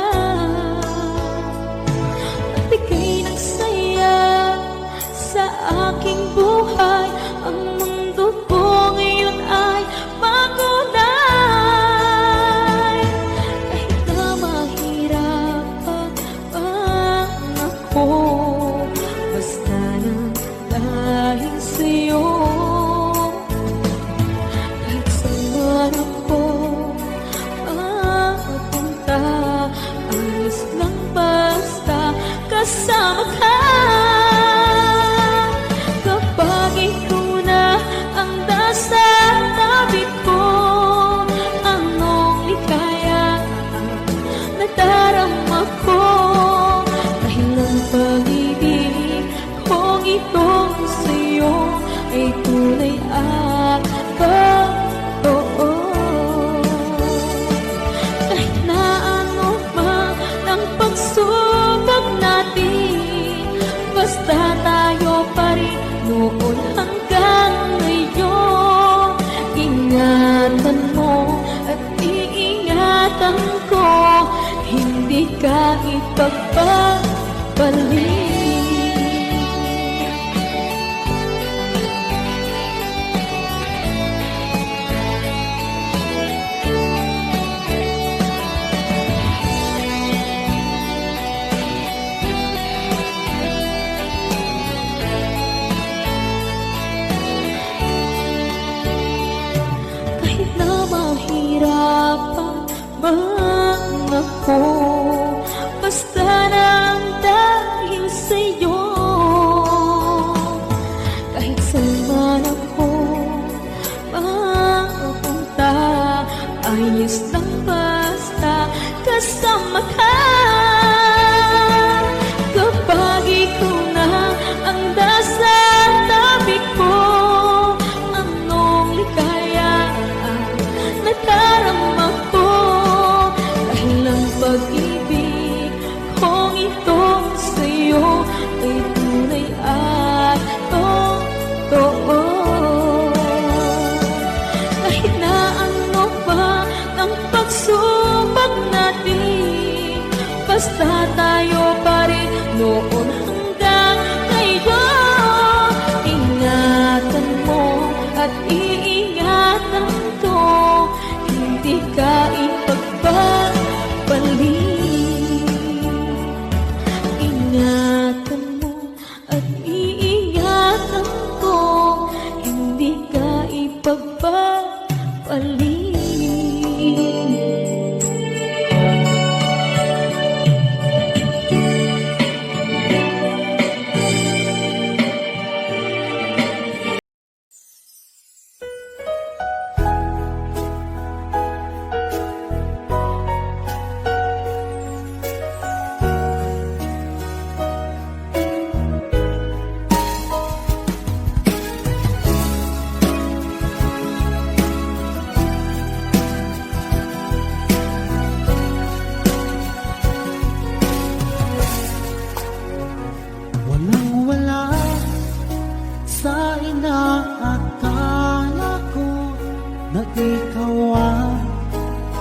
A: Nagbigay ng saya sa aking buhay. Ang mundo ko ngayon ay makulay. Kahit na mahirapan ako, basta nang dahil sa'yo. Kahit saan ako mapunta, alis lang basta kasama ka. Kapag ikaw na ang nasa tabi ko, anong likaya nadarama ko. Dahil ang pag-ibig kong itong sa'yo ay tunay at totoo. Kahit na ano man ang pagsubok natin, basta tayo pa rin noon hanggang ngayon. Ingatan mo at iingatan ko, hindi ka ipagpapalik. Kahit na mahirapan man ako, basta nang dahil sa'yo. Kahit saan man ako mapunta, ayos lang basta kasama ka. Kapag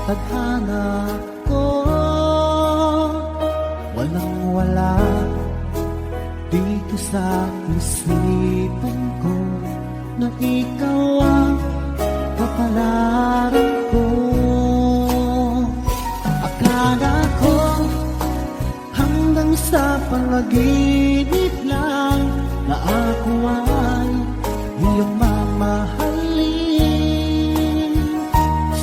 B: tadhana ko. Walang wala dito sa isipan ko na ikaw ang kapalaran ko. Akala ko hanggang sa panaginip lang na ako ay iyong mamahalin.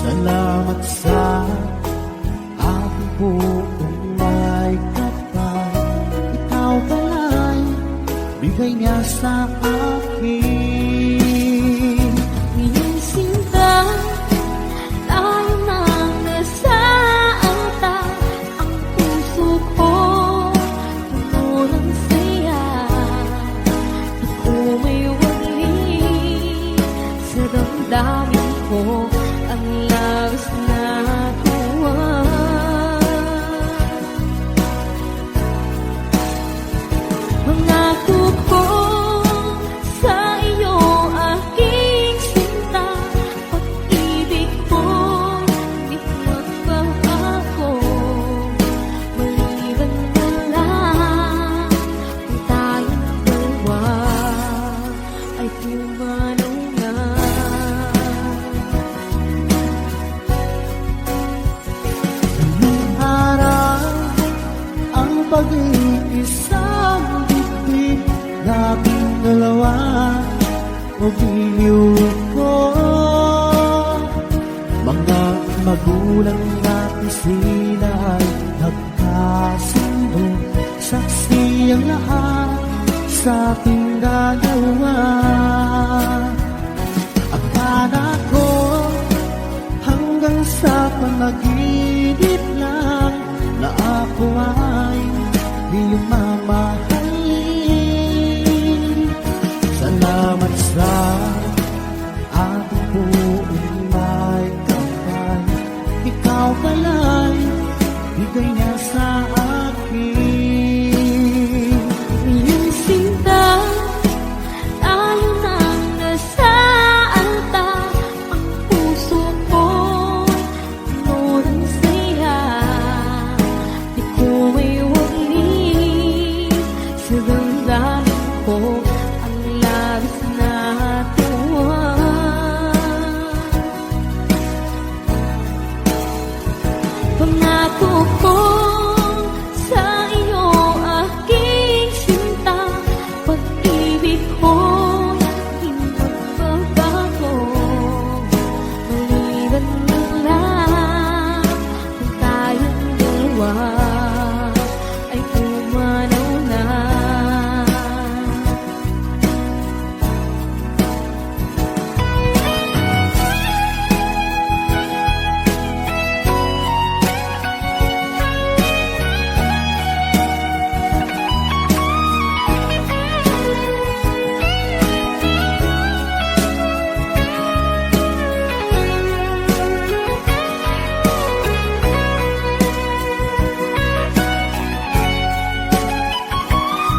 B: Salamat sa aking buong may kapal. Ikaw pala'y bigay niya sa akin.
A: Iyong sinta, tayo nang nasaanta. Ang puso ko, puno ng saya. Di ko may wali sa damdamin ko. Ang labis na tuwa. Pangako ko sa iyo, aking sinta. Pag-ibig ko, di magbabago. Maliban na lang kung tayong dalawa ay pumanaw na.
B: Nung araw ang pag-iisang dibdib, labing dalawa o biniw ko. Mga magulang natin sila ay nagkasundo, saksi ang lahat sa ating dalawa. Akala ko hanggang sa panaginip lang na ako ay iyong mamahalin. Salamat sa ating buong may kapal. Ikaw pala'y bigay niya sa akin.
A: Iyong sinta, tayo nang nasaanta. Ang puso ko, puno ng saya. Di ko may wali sa damdamin ko. Ang labis na tuwa. Pangako ko sa iyo, aking sinta. Pag-ibig ko, di magbabago. Maliban na lang kung tayong dalawa ay pumanaw na.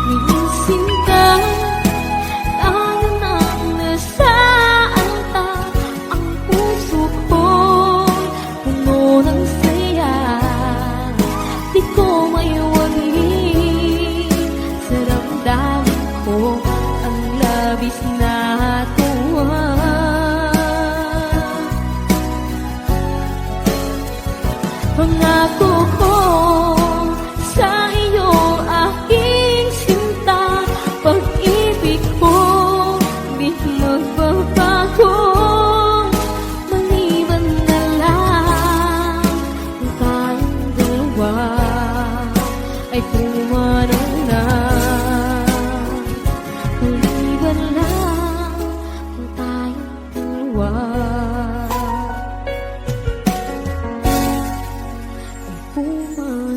A: Iyong sinta, tayo nang nasaanta. Ang puso ko, puno ng saya. Di ko may wali sa damdamin ko. Ang labis na tuwa. Pangako ko sa iyo, aking sinta. Pag-ibig ko, di magbabago. Maliban na lang kung tayong dalawa ay pumanaw na. Maliban lang kung tayong dalawa ay pumanaw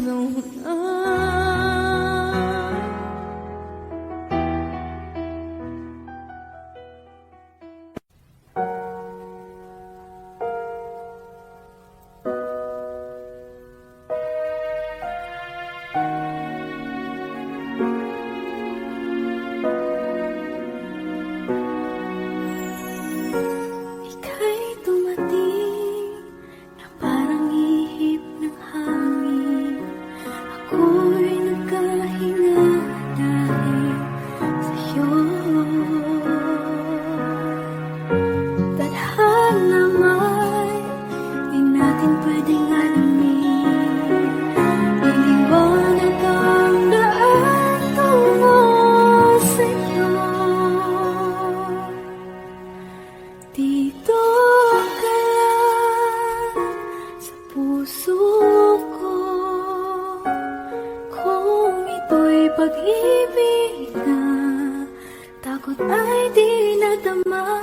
C: takot ay di nadama.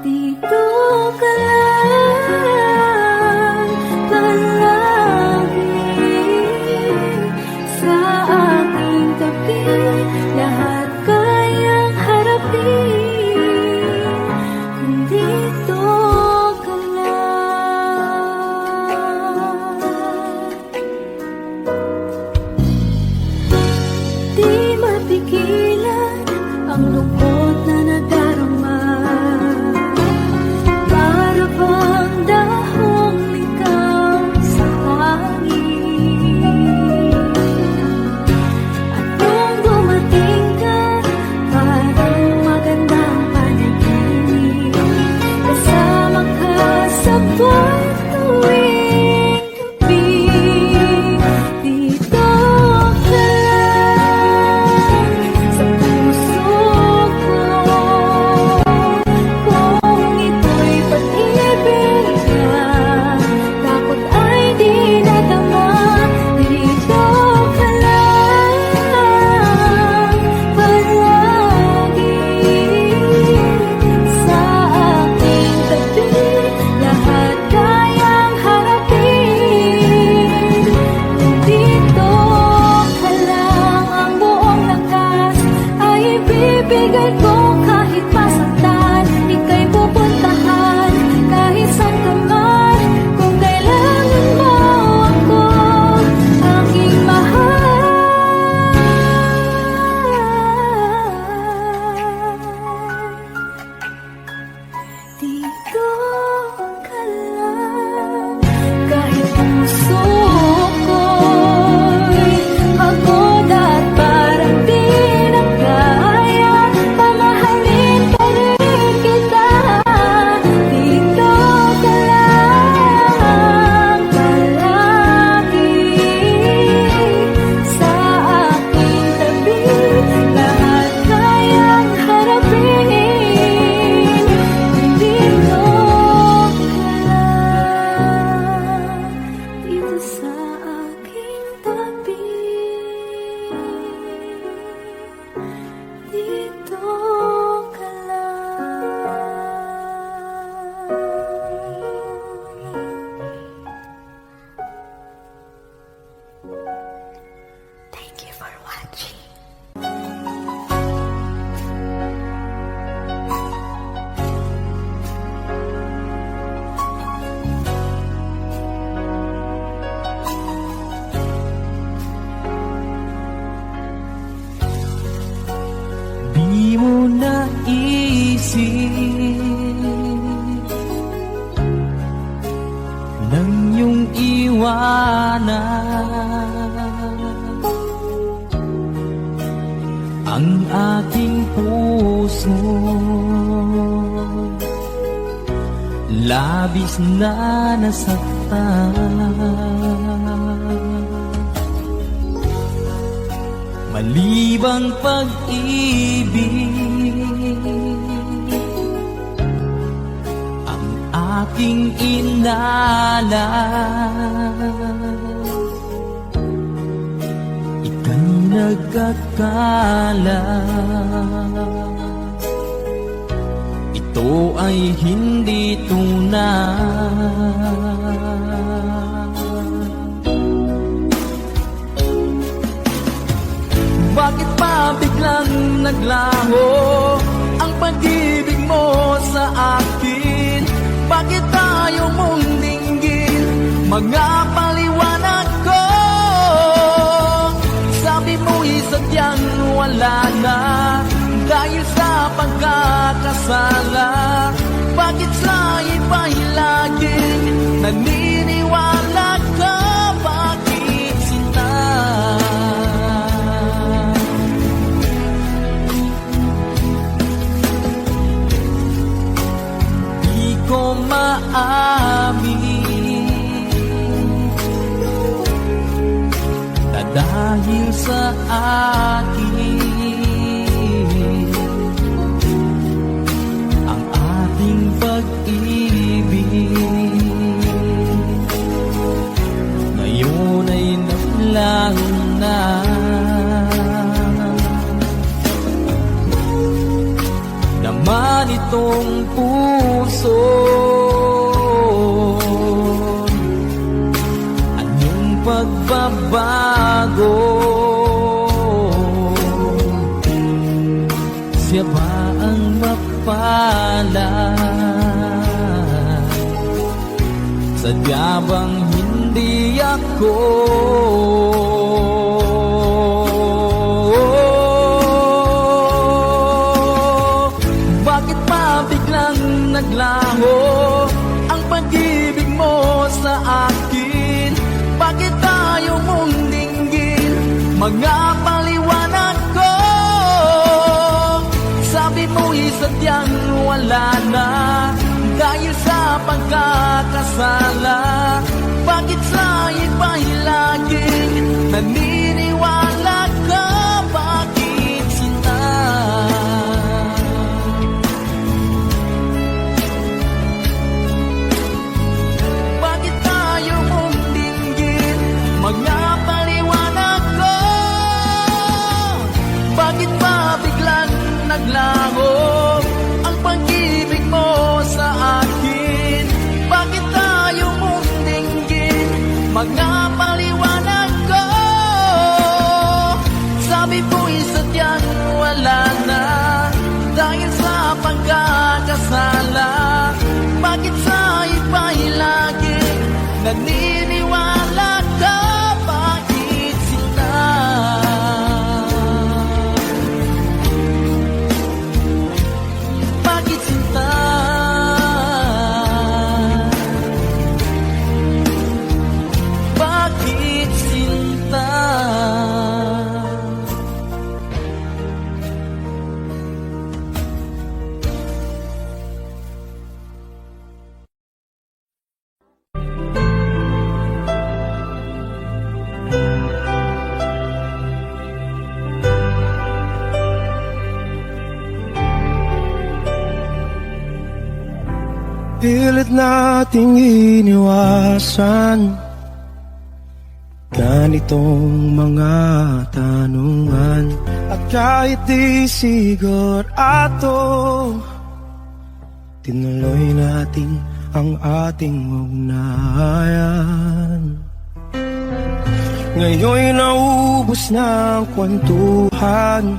C: Dito ka lang palagi sa aking tabi. Lahat kayang harapin kung dito ka lang. Di matigilan ang lungkot na nadarama. Para bang dahong ikaw sa hangin. At nung dumating ka, parang magandang panaginip. Kasama ka sa buwan tuwing gabi. Dito ka lang sa puso ko. Kung ito'y pag-ibig na, takot ay di nadama. Dito ka lang palagi sa aking tabi. Lahat kayang harapin kung dito ka lang. Ang buong lakas ay ibibigay ko kahit masaktan. Ika'y pupuntahan kahit saan ka man. Kung kailangan mo ako, aking mahal. Dito ka lang. Kahit puso ko'y pagod at parang di na kaya, pamahalin pa rin kita. Dito ka lang palagi sa aking tabi. Lahat kayang harapin kung dito ka lang. Dito sa aking tabi. Dito ka lang. Thank you for watching.
B: Di mo naisip nang iyong iwanan ang aking puso. Labis na nasaktan. Malibang pag-ibig ang aking inalan. Ika'y nagkakala ito ay hindi tunay. Bakit ba biglang naglaho ang pag-ibig mo sa akin? Bakit tayo mong dinggin mga paliwanag ko? Sabi mo'y sadyang wala na dahil sa pagkakasala. Bakit sa iba'y laging naniniwala ka? Bakit sinta? Di ko maamin na dahil sa akin ang ating pag-ibig ngayon ay nalang na. nitong puso? Anong pagbabago? Siya ba ang mapalad? Sadya bang hindi ako? Bakit ba biglang naglaho ang pag-ibig mo sa akin? Bakit tayo mong dinggin mga paliwanag ko? Sabi mo'y sadyang wala na dahil sa pagkakasala. Bakit sa iba'y laging naniniwala ka? Bakit sila? Bakit tayo mong dinggin mga paliwanag ko? Bakit ba biglang naglaho ang pag-ibig mo sa akin? Bakit tayo mong dinggin mga paliwanag ko? Sabi ko'y sadyang wala na dahil sa pagkakasala. Bakit sa iba'y laging naniniwala ka? Bakit sila? Bakit sinta? Bakit sinta?
D: Pilit nating iniwasan ganitong mga tanungan. At kahit di sigurado, tinuloy natin ang ating ugnayan. Ngayon'y naubos na ang kwentuhan,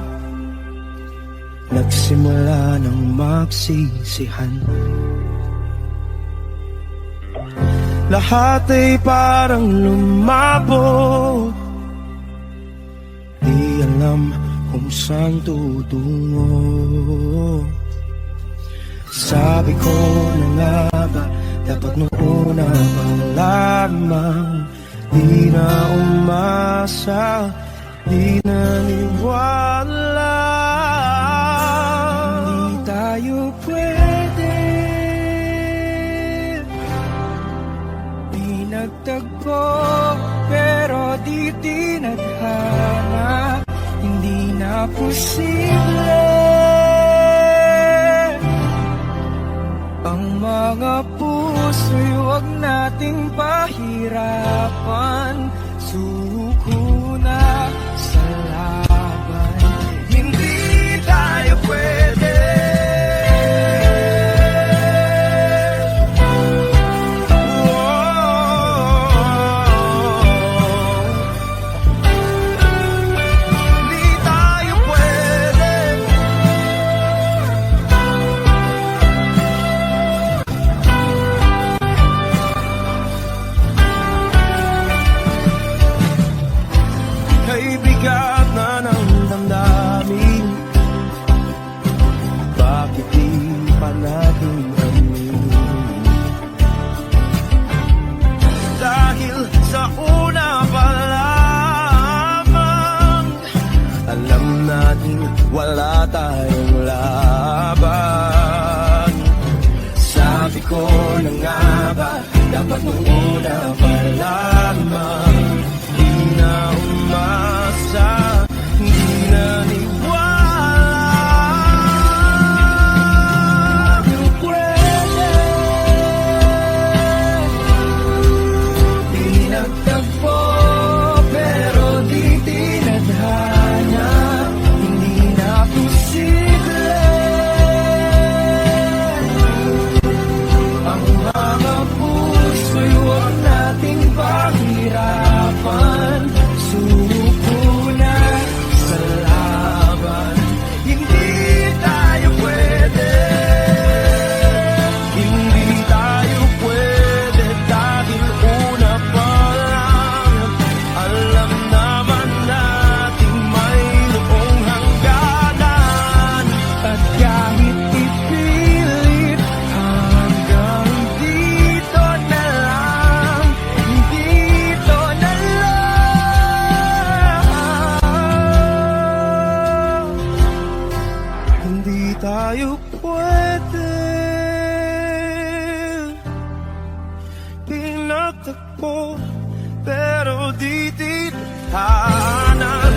D: nagsimula ng magsisihan. Lahat ay parang lumabo, di alam kung saan tutungo. Sabi ko na nga ba, dapat nung una pa lamang di na umasa, di naniwala. Di tayo pwede, nagtagpo, pero di tinadhana, hindi na posible ang mga puso'y huwag nating pahirapan. Suko na sa laban, hindi tayo pwede. Bigat na ng damdamin, bakit di pa natin amin? Dahil sa una pa lamang, alam natin wala tayong laban. Sabi ko na nga ba, dapat nung una pa lamang, di na umasa, di naniwala. Di pwede, di nagtagpo, pero di tinadhana, hindi na posible tayo pwede pinagtagpo, pero di tithanan.